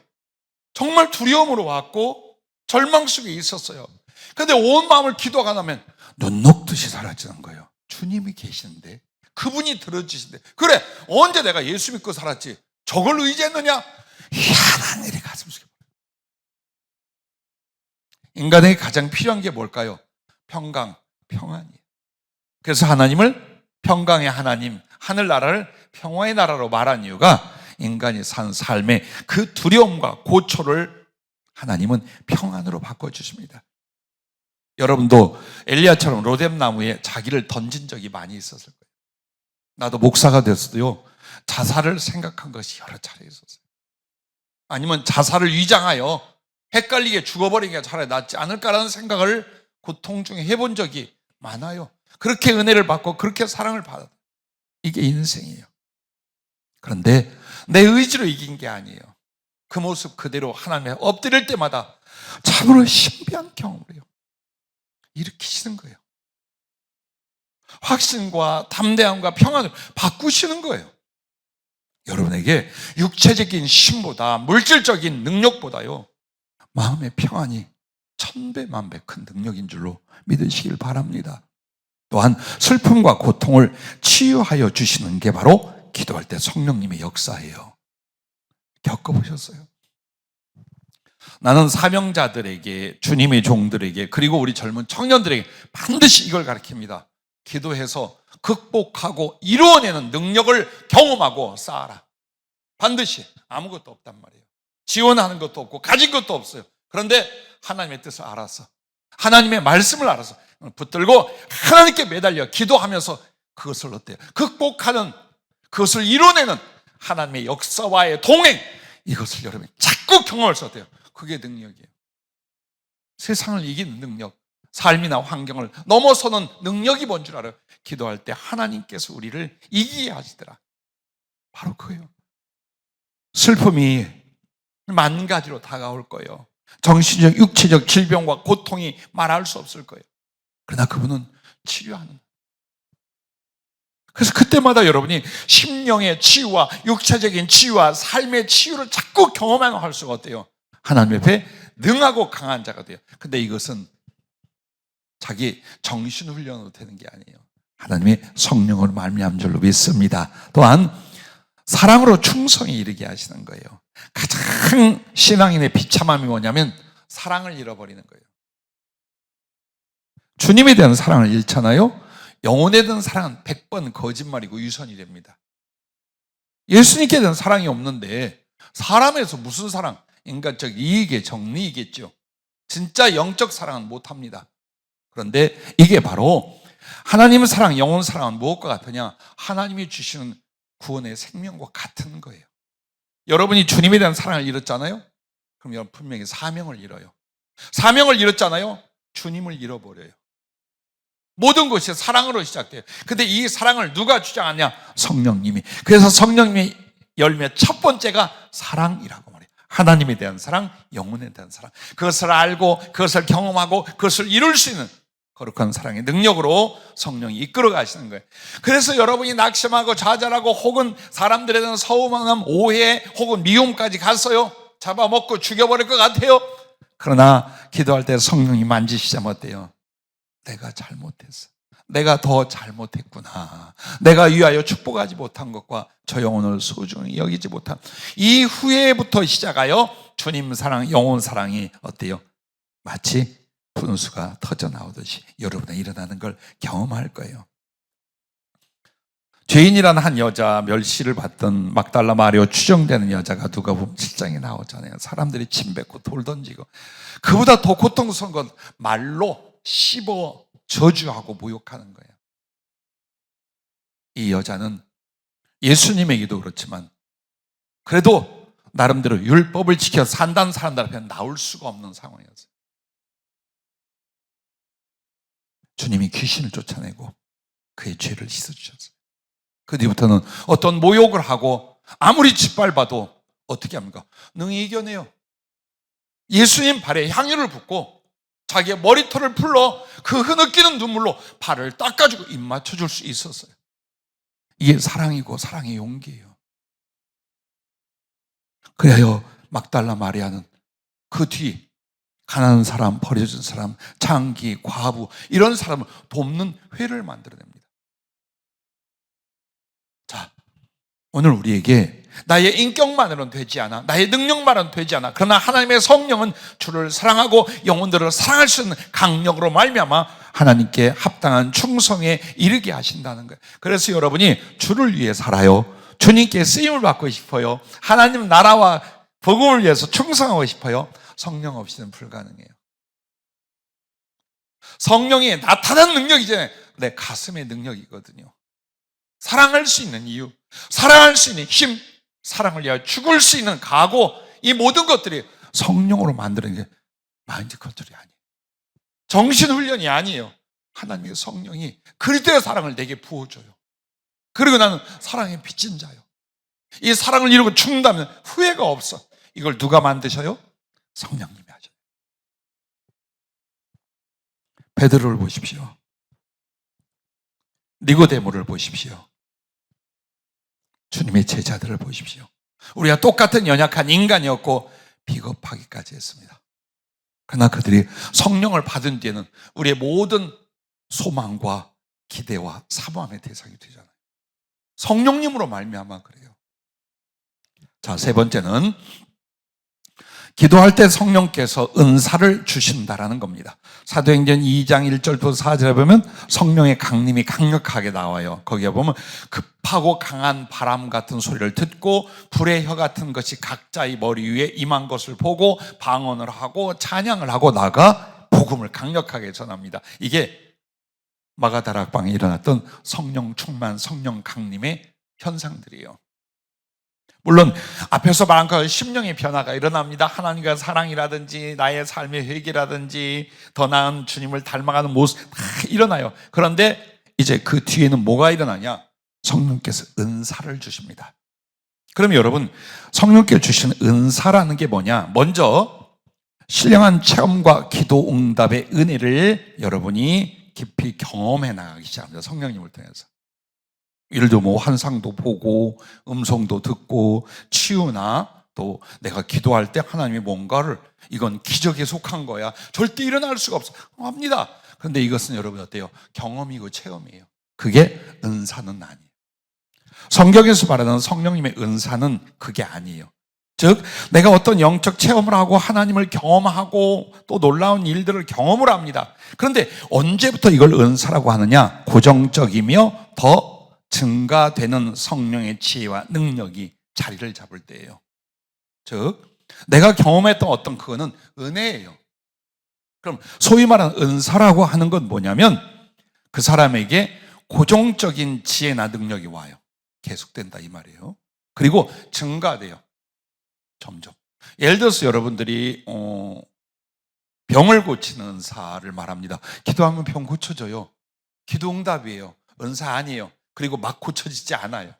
정말 두려움으로 왔고 절망 속에 있었어요. 그런데 온 마음을 기도가 나면 눈 녹듯이 사라지는 거예요. 주님이 계시는데, 그분이 들어주신데, 그래 언제 내가 예수 믿고 살았지 저걸 의지했느냐? 희한한 일이 가슴속에. 인간에게 가장 필요한 게 뭘까요? 평강, 평안이에요. 그래서 하나님을 평강의 하나님, 하늘나라를 평화의 나라로 말한 이유가 인간이 산 삶의 그 두려움과 고초를 하나님은 평안으로 바꿔주십니다. 여러분도 엘리야처럼 로뎀나무에 자기를 던진 적이 많이 있었을 거예요. 나도 목사가 됐어도요, 자살을 생각한 것이 여러 차례 있었어요. 아니면 자살을 위장하여 헷갈리게 죽어버리기가 차라리 낫지 않을까라는 생각을 고통 중에 해본 적이 많아요. 그렇게 은혜를 받고 그렇게 사랑을 받아. 이게 인생이에요. 그런데 내 의지로 이긴 게 아니에요. 그 모습 그대로 하나님의 엎드릴 때마다 참으로 신비한 경험을 해요. 일으키시는 거예요. 확신과 담대함과 평안을 바꾸시는 거예요. 여러분에게 육체적인 힘보다 물질적인 능력보다요, 마음의 평안이 천배만배 큰 능력인 줄로 믿으시길 바랍니다. 또한 슬픔과 고통을 치유하여 주시는 게 바로 기도할 때 성령님의 역사예요. 겪어보셨어요? 나는 사명자들에게, 주님의 종들에게, 그리고 우리 젊은 청년들에게 반드시 이걸 가르칩니다. 기도해서 극복하고 이루어내는 능력을 경험하고 쌓아라. 반드시. 아무것도 없단 말이에요. 지원하는 것도 없고 가진 것도 없어요. 그런데 하나님의 뜻을 알아서, 하나님의 말씀을 알아서 붙들고 하나님께 매달려 기도하면서 그것을 어때요? 극복하는, 그것을 이뤄내는 하나님의 역사와의 동행, 이것을 여러분이 자꾸 경험할 수 어때요? 그게 능력이에요. 세상을 이기는 능력, 삶이나 환경을 넘어서는 능력이 뭔 줄 알아요? 기도할 때 하나님께서 우리를 이기게 하시더라. 바로 그거예요. 슬픔이 만 가지로 다가올 거예요. 정신적, 육체적 질병과 고통이 말할 수 없을 거예요. 그러나 그분은 치료하는. 그래서 그때마다 여러분이 심령의 치유와 육체적인 치유와 삶의 치유를 자꾸 경험하면 할수가 어때요? 하나님 앞에 능하고 강한 자가 돼요. 근데 이것은 자기 정신훈련으로 되는 게 아니에요. 하나님의 성령으로 말미암은 줄로 믿습니다. 또한 사랑으로 충성에 이르게 하시는 거예요. 가장 신앙인의 비참함이 뭐냐면 사랑을 잃어버리는 거예요. 주님에 대한 사랑을 잃잖아요. 영혼에 대한 사랑은 100번 거짓말이고 유선이 됩니다. 예수님께 대한 사랑이 없는데 사람에서 무슨 사랑? 인간적 이익의 정리이겠죠. 진짜 영적 사랑은 못합니다. 그런데 이게 바로 하나님의 사랑, 영혼 사랑은 무엇과 같으냐? 하나님이 주시는 구원의 생명과 같은 거예요. 여러분이 주님에 대한 사랑을 잃었잖아요? 그럼 여러분 분명히 사명을 잃어요. 사명을 잃었잖아요? 주님을 잃어버려요. 모든 것이 사랑으로 시작돼요. 근데 이 사랑을 누가 주장하냐? 성령님이. 그래서 성령님의 열매 첫 번째가 사랑이라고 말해요. 하나님에 대한 사랑, 영혼에 대한 사랑. 그것을 알고 그것을 경험하고 그것을 이룰 수 있는 거룩한 사랑의 능력으로 성령이 이끌어 가시는 거예요. 그래서 여러분이 낙심하고 좌절하고 혹은 사람들에 대한 서운함, 오해 혹은 미움까지 갔어요. 잡아먹고 죽여버릴 것 같아요. 그러나 기도할 때 성령이 만지시자면 어때요? 내가 잘못했어. 내가 더 잘못했구나. 내가 위하여 축복하지 못한 것과 저 영혼을 소중히 여기지 못한 이 후회부터 시작하여 주님 사랑, 영혼 사랑이 어때요? 마치 분수가 터져 나오듯이 여러분에 일어나는 걸 경험할 거예요. 죄인이라는 한 여자, 멸시를 받던 막달라 마리오 추정되는 여자가 누가복음 7장에 나오잖아요. 사람들이 침 뱉고 돌 던지고, 그보다 더 고통스러운 건 말로 씹어 저주하고 모욕하는 거예요. 이 여자는 예수님에게도 그렇지만 그래도 나름대로 율법을 지켜 산다는 사람들 앞에 나올 수가 없는 상황이었어요. 주님이 귀신을 쫓아내고 그의 죄를 씻어주셨어요. 그 뒤부터는 어떤 모욕을 하고 아무리 짓밟아도 어떻게 합니까? 능히 이겨내요. 예수님 발에 향유를 붓고 자기의 머리털을 풀러 그 흐느끼는 눈물로 발을 닦아주고 입 맞춰줄 수 있었어요. 이게 사랑이고 사랑의 용기예요. 그래요 막달라 마리아는 그 뒤 가난한 사람, 버려진 사람, 장기, 과부 이런 사람을 돕는 회를 만들어냅니다. 자, 오늘 우리에게 나의 인격만으로는 되지 않아, 나의 능력만으로는 되지 않아, 그러나 하나님의 성령은 주를 사랑하고 영혼들을 사랑할 수 있는 강력으로 말미암아 하나님께 합당한 충성에 이르게 하신다는 거예요. 그래서 여러분이 주를 위해 살아요. 주님께 쓰임을 받고 싶어요. 하나님 나라와 복음을 위해서 충성하고 싶어요. 성령 없이는 불가능해요. 성령이 나타난 능력이잖아요. 내 가슴의 능력이거든요. 사랑할 수 있는 이유, 사랑할 수 있는 힘, 사랑을 위하여 죽을 수 있는 각오, 이 모든 것들이 성령으로 만드는 게 마인드 컨트롤이 아니에요. 정신훈련이 아니에요. 하나님의 성령이 그리스도의 사랑을 내게 부어줘요. 그리고 나는 사랑에 빚진 자요. 이 사랑을 이루고 죽는다면 후회가 없어. 이걸 누가 만드셔요? 성령님이 하셔요. 베드로를 보십시오. 니고데모를 보십시오. 주님의 제자들을 보십시오. 우리가 똑같은 연약한 인간이었고 비겁하기까지 했습니다. 그러나 그들이 성령을 받은 뒤에는 우리의 모든 소망과 기대와 사모함의 대상이 되잖아요. 성령님으로 말미암아 그래요. 자, 세 번째는 기도할 때 성령께서 은사를 주신다라는 겁니다. 사도행전 2장 1절부터 4절에 보면 성령의 강림이 강력하게 나와요. 거기에 보면 급하고 강한 바람 같은 소리를 듣고 불의 혀 같은 것이 각자의 머리 위에 임한 것을 보고 방언을 하고 찬양을 하고 나가 복음을 강력하게 전합니다. 이게 마가다락방에 일어났던 성령 충만, 성령 강림의 현상들이에요. 물론 앞에서 말한 그 심령의 변화가 일어납니다. 하나님과 사랑이라든지 나의 삶의 회개라든지 더 나은 주님을 닮아가는 모습 다 일어나요. 그런데 이제 그 뒤에는 뭐가 일어나냐? 성령께서 은사를 주십니다. 그럼 여러분, 성령께서 주신 은사라는 게 뭐냐? 먼저 신령한 체험과 기도 응답의 은혜를 여러분이 깊이 경험해 나가기 시작합니다. 성령님을 통해서. 예를 들어 환상도 보고 음성도 듣고 치유나 또 내가 기도할 때 하나님이 뭔가를 이건 기적에 속한 거야, 절대 일어날 수가 없어 합니다. 그런데 이것은 여러분 어때요? 경험이고 체험이에요. 그게 은사는 아니에요. 성경에서 말하는 성령님의 은사는 그게 아니에요. 즉 내가 어떤 영적 체험을 하고 하나님을 경험하고 또 놀라운 일들을 경험을 합니다. 그런데 언제부터 이걸 은사라고 하느냐? 고정적이며 더 증가되는 성령의 지혜와 능력이 자리를 잡을 때예요. 즉 내가 경험했던 어떤 그거는 은혜예요. 그럼 소위 말하는 은사라고 하는 건 뭐냐면 그 사람에게 고정적인 지혜나 능력이 와요. 계속된다 이 말이에요. 그리고 증가돼요. 점점. 예를 들어서 여러분들이 병을 고치는 은사를 말합니다. 기도하면 병 고쳐져요. 기도 응답이에요. 은사 아니에요. 그리고 막 고쳐지지 않아요.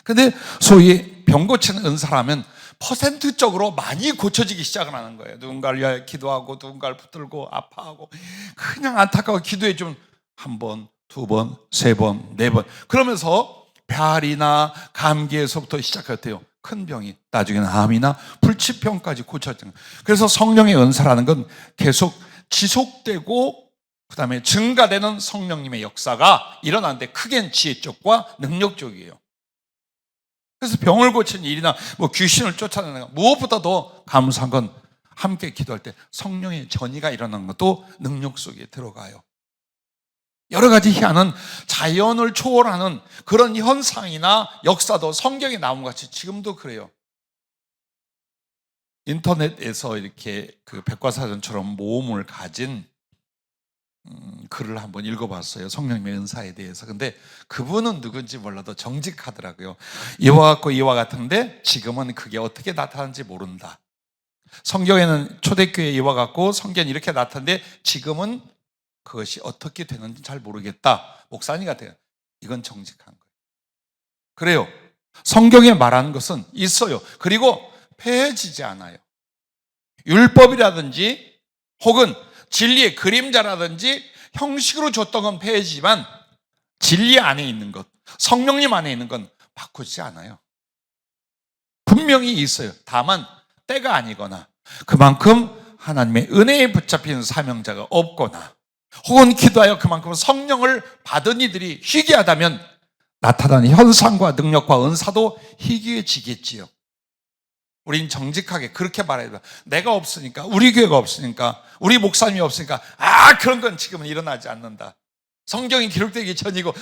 근데 소위 병 고치는 은사라면 퍼센트적으로 많이 고쳐지기 시작을 하는 거예요. 누군가를 위하여 기도하고 누군가를 붙들고 아파하고 그냥 안타까워 기도해 좀 한 번, 두 번, 세 번, 네 번 그러면서 폐활이나 감기에서부터 시작했대요. 큰 병이 나중에는 암이나 불치병까지 고쳐지는 거예요. 그래서 성령의 은사라는 건 계속 지속되고 그 다음에 증가되는 성령님의 역사가 일어나는데 크게는 지혜 쪽과 능력 쪽이에요. 그래서 병을 고치는 일이나 귀신을 쫓아내는 것, 무엇보다도 감사한 건 함께 기도할 때 성령의 전이가 일어나는 것도 능력 속에 들어가요. 여러 가지 희한한 자연을 초월하는 그런 현상이나 역사도 성경에 나온 것 같이 지금도 그래요. 인터넷에서 이렇게 그 백과사전처럼 모험을 가진 글을 한번 읽어봤어요. 성령님의 은사에 대해서. 근데 그분은 누군지 몰라도 정직하더라고요. 이와 같은데 지금은 그게 어떻게 나타나는지 모른다. 성경에는 초대교회 이와 같고 성경은 이렇게 나타나는데 지금은 그것이 어떻게 되는지 잘 모르겠다. 목사님 같아요. 이건 정직한 거예요. 그래요. 성경에 말하는 것은 있어요. 그리고 폐해지지 않아요. 율법이라든지 혹은 진리의 그림자라든지 형식으로 줬던 건 폐해지지만 진리 안에 있는 것, 성령님 안에 있는 건 바꾸지 않아요. 분명히 있어요. 다만 때가 아니거나 그만큼 하나님의 은혜에 붙잡힌 사명자가 없거나 혹은 기도하여 그만큼 성령을 받은 이들이 희귀하다면 나타나는 현상과 능력과 은사도 희귀해지겠지요. 우린 정직하게 그렇게 말해야 돼요. 내가 없으니까, 우리 교회가 없으니까, 우리 목사님이 없으니까 그런 건 지금은 일어나지 않는다. 성경이 기록되기 전이고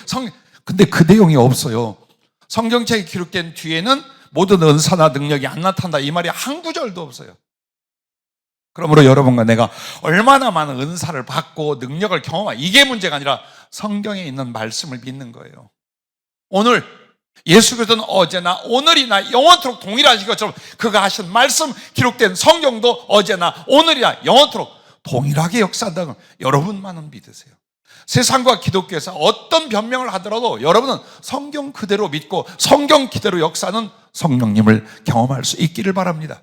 근데 그 내용이 없어요. 성경책이 기록된 뒤에는 모든 은사나 능력이 안 나타난다 이 말이 한 구절도 없어요. 그러므로 여러분과 내가 얼마나 많은 은사를 받고 능력을 경험하 이게 문제가 아니라 성경에 있는 말씀을 믿는 거예요. 오늘 예수 그리스도는 어제나 오늘이나 영원토록 동일하신 것처럼 그가 하신 말씀 기록된 성경도 어제나 오늘이나 영원토록 동일하게 역사한다는 걸 여러분만은 믿으세요. 세상과 기독교에서 어떤 변명을 하더라도 여러분은 성경 그대로 믿고 성경 그대로 역사하는 성령님을 경험할 수 있기를 바랍니다.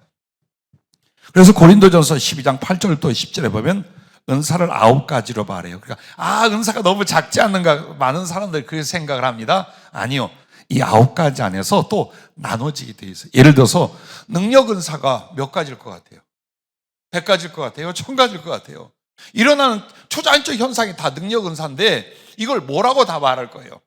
그래서 고린도전서 12장 8절부터 10절에 보면 은사를 9가지로 말해요. 그러니까 은사가 너무 작지 않는가 많은 사람들이 그렇게 생각을 합니다. 아니요. 이 9가지 안에서 또 나눠지게 돼 있어요. 예를 들어서 능력 은사가 몇 가지일 것 같아요? 100가지일 것 같아요? 1000가지일 것 같아요? 일어나는 초자연적 현상이 다 능력 은사인데 이걸 뭐라고 다 말할 거예요?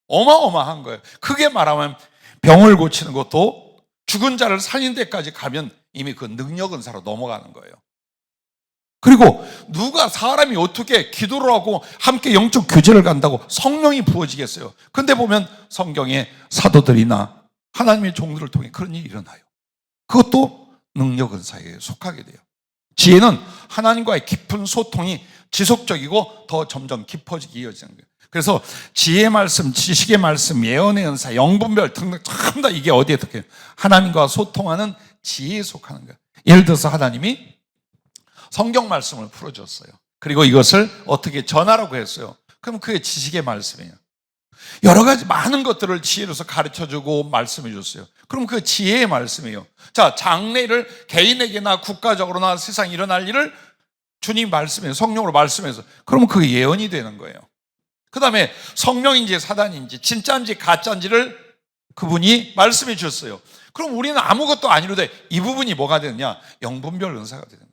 어마어마한 거예요. 크게 말하면 병을 고치는 것도 죽은 자를 살린 데까지 가면 이미 그 능력 은사로 넘어가는 거예요. 그리고 누가 사람이 어떻게 기도를 하고 함께 영적 교제를 간다고 성령이 부어지겠어요? 근데 보면 성경에 사도들이나 하나님의 종들을 통해 그런 일이 일어나요. 그것도 능력 은사에 속하게 돼요. 지혜는 하나님과의 깊은 소통이 지속적이고 더 점점 깊어지게 이어지는 거예요. 그래서 지혜의 말씀, 지식의 말씀, 예언의 은사, 영분별 등등 전부 다 이게 어디에 속해요? 하나님과 소통하는 지혜에 속하는 거예요. 예를 들어서 하나님이 성경 말씀을 풀어줬어요. 그리고 이것을 어떻게 전하라고 했어요. 그럼 그게 지식의 말씀이에요. 여러 가지 많은 것들을 지혜로서 가르쳐주고 말씀해 줬어요. 그럼 그 지혜의 말씀이에요. 자, 장래를 개인에게나 국가적으로나 세상에 일어날 일을 주님 말씀해요. 성령으로 말씀해서. 그러면 그게 예언이 되는 거예요. 그 다음에 성령인지 사단인지 진짜인지 가짜인지를 그분이 말씀해 주셨어요. 그럼 우리는 아무것도 아니로되 이 부분이 뭐가 되느냐? 영분별 은사가 되는 거예요.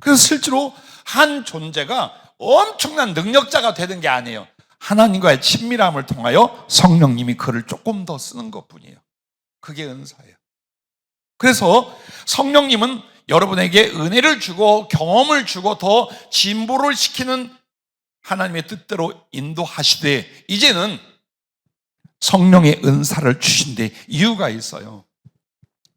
그래서 실제로 한 존재가 엄청난 능력자가 되는 게 아니에요. 하나님과의 친밀함을 통하여 성령님이 그를 조금 더 쓰는 것뿐이에요. 그게 은사예요. 그래서 성령님은 여러분에게 은혜를 주고 경험을 주고 더 진보를 시키는 하나님의 뜻대로 인도하시되 이제는 성령의 은사를 주신데 이유가 있어요.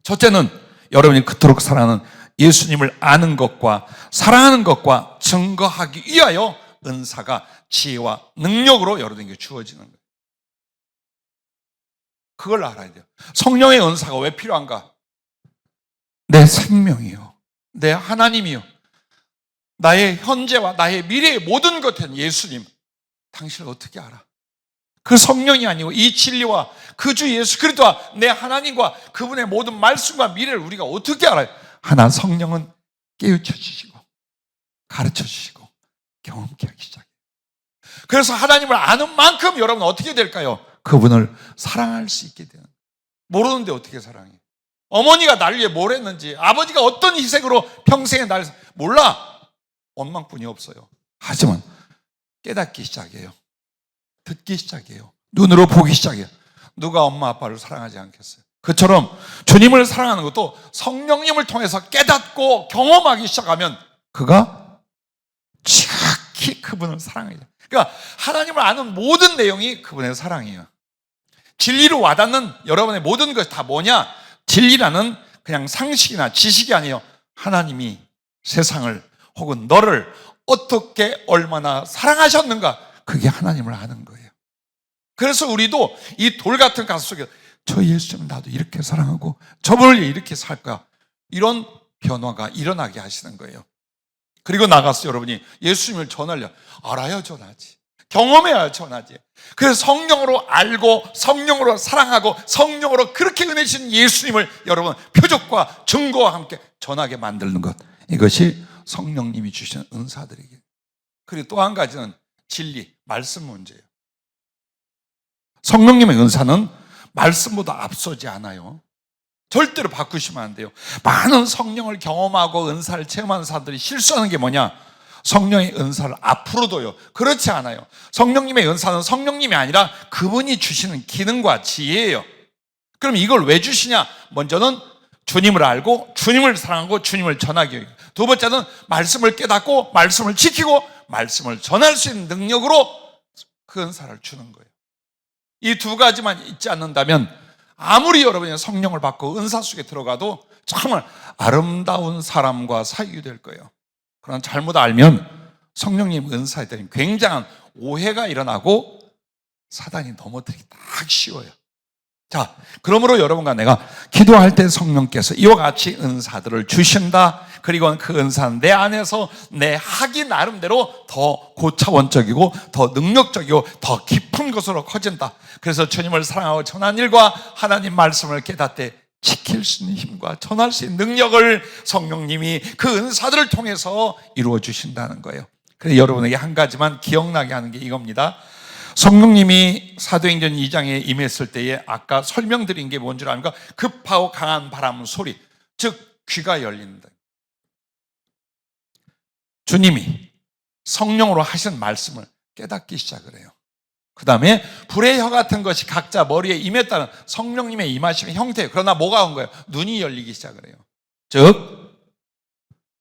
첫째는 여러분이 그토록 사랑하는 예수님을 아는 것과 사랑하는 것과 증거하기 위하여 은사가 지혜와 능력으로 여러분에게 주어지는 거예요. 그걸 알아야 돼요. 성령의 은사가 왜 필요한가? 내 생명이요, 내 하나님이요, 나의 현재와 나의 미래의 모든 것은 예수님. 당신을 어떻게 알아? 그 성령이 아니고 이 진리와 그 주 예수 그리스도와 내 하나님과 그분의 모든 말씀과 미래를 우리가 어떻게 알아요? 하나, 성령은 깨우쳐 주시고 가르쳐 주시고 경험케 하기 시작해요. 그래서 하나님을 아는 만큼 여러분 어떻게 될까요? 그분을 사랑할 수 있게 되는 거예요. 모르는데 어떻게 사랑해? 어머니가 날 위해 뭘 했는지, 아버지가 어떤 희생으로 평생에 날 몰라. 원망뿐이 없어요. 하지만 깨닫기 시작해요. 듣기 시작해요. 눈으로 보기 시작해요. 누가 엄마 아빠를 사랑하지 않겠어요? 그처럼 주님을 사랑하는 것도 성령님을 통해서 깨닫고 경험하기 시작하면 그가 지극히 그분을 사랑해요. 그러니까 하나님을 아는 모든 내용이 그분의 사랑이에요. 진리로 와닿는 여러분의 모든 것이 다 뭐냐? 진리라는 그냥 상식이나 지식이 아니에요. 하나님이 세상을 혹은 너를 어떻게 얼마나 사랑하셨는가, 그게 하나님을 아는 거예요. 그래서 우리도 이 돌 같은 가슴 속에 저 예수님 나도 이렇게 사랑하고 저분을 이렇게 살까, 이런 변화가 일어나게 하시는 거예요. 그리고 나가서 여러분이 예수님을 전하려 알아야 전하지, 경험해야 전하지. 그래서 성령으로 알고 성령으로 사랑하고 성령으로 그렇게 은혜 주신 예수님을 여러분 표적과 증거와 함께 전하게 만드는 것, 이것이 성령님이 주시는 은사들이게. 그리고 또 한 가지는 진리, 말씀 문제예요. 성령님의 은사는 말씀보다 앞서지 않아요. 절대로 바꾸시면 안 돼요. 많은 성령을 경험하고 은사를 체험하는 사람들이 실수하는 게 뭐냐? 성령의 은사를 앞으로 둬요. 그렇지 않아요. 성령님의 은사는 성령님이 아니라 그분이 주시는 기능과 지혜예요. 그럼 이걸 왜 주시냐? 먼저는 주님을 알고 주님을 사랑하고 주님을 전하기 위해. 두 번째는 말씀을 깨닫고 말씀을 지키고 말씀을 전할 수 있는 능력으로 그 은사를 주는 거예요. 이 두 가지만 있지 않는다면 아무리 여러분이 성령을 받고 은사 속에 들어가도 정말 아름다운 사람과 사귀게 될 거예요. 그러나 잘못 알면 성령님 은사에 대한 굉장한 오해가 일어나고 사단이 넘어뜨리기 딱 쉬워요. 자, 그러므로 여러분과 내가 기도할 때 성령께서 이와 같이 은사들을 주신다. 그리고 그 은사는 내 안에서 내 하기 나름대로 더 고차원적이고 더 능력적이고 더 깊은 것으로 커진다. 그래서 주님을 사랑하고 전한 일과 하나님 말씀을 깨닫되 지킬 수 있는 힘과 전할 수 있는 능력을 성령님이 그 은사들을 통해서 이루어 주신다는 거예요. 그래서 여러분에게 한 가지만 기억나게 하는 게 이겁니다. 성령님이 사도행전 2장에 임했을 때에 아까 설명드린 게 뭔 줄 아십니까? 급하고 강한 바람 소리, 즉 귀가 열린다. 주님이 성령으로 하신 말씀을 깨닫기 시작을 해요. 그 다음에 불의 혀 같은 것이 각자 머리에 임했다는 성령님의 임하심의 형태예요. 그러나 뭐가 온 거예요? 눈이 열리기 시작을 해요. 즉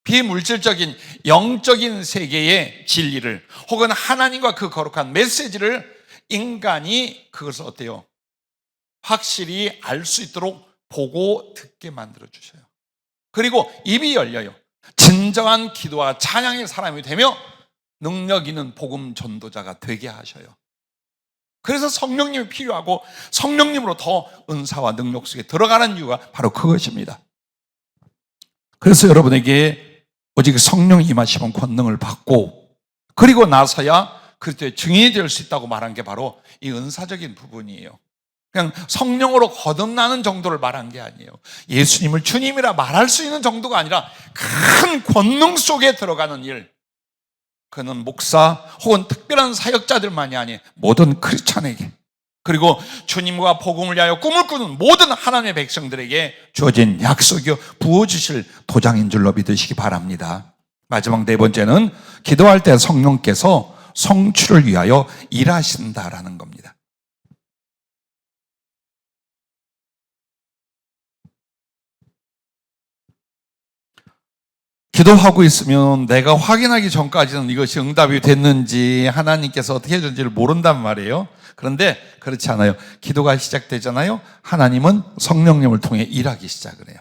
비물질적인 영적인 세계의 진리를 혹은 하나님과 그 거룩한 메시지를 인간이 그것을 어때요? 확실히 알 수 있도록 보고 듣게 만들어 주셔요. 그리고 입이 열려요. 진정한 기도와 찬양의 사람이 되며 능력 있는 복음 전도자가 되게 하셔요. 그래서 성령님이 필요하고 성령님으로 더 은사와 능력 속에 들어가는 이유가 바로 그것입니다. 그래서 여러분에게 오직 성령 임하시면 권능을 받고 그리고 나서야 그리스도의 증인이 될 수 있다고 말한 게 바로 이 은사적인 부분이에요. 그냥 성령으로 거듭나는 정도를 말한 게 아니에요. 예수님을 주님이라 말할 수 있는 정도가 아니라 큰 권능 속에 들어가는 일. 그는 목사 혹은 특별한 사역자들만이 아닌 모든 크리스찬에게 그리고 주님과 복음을 위하여 꿈을 꾸는 모든 하나님의 백성들에게 주어진 약속이요 부어주실 도장인 줄로 믿으시기 바랍니다. 마지막 네 번째는 기도할 때 성령께서 성취를 위하여 일하신다라는 겁니다. 기도하고 있으면 내가 확인하기 전까지는 이것이 응답이 됐는지 하나님께서 어떻게 해준지를 모른단 말이에요. 그런데 그렇지 않아요. 기도가 시작되잖아요. 하나님은 성령님을 통해 일하기 시작을 해요.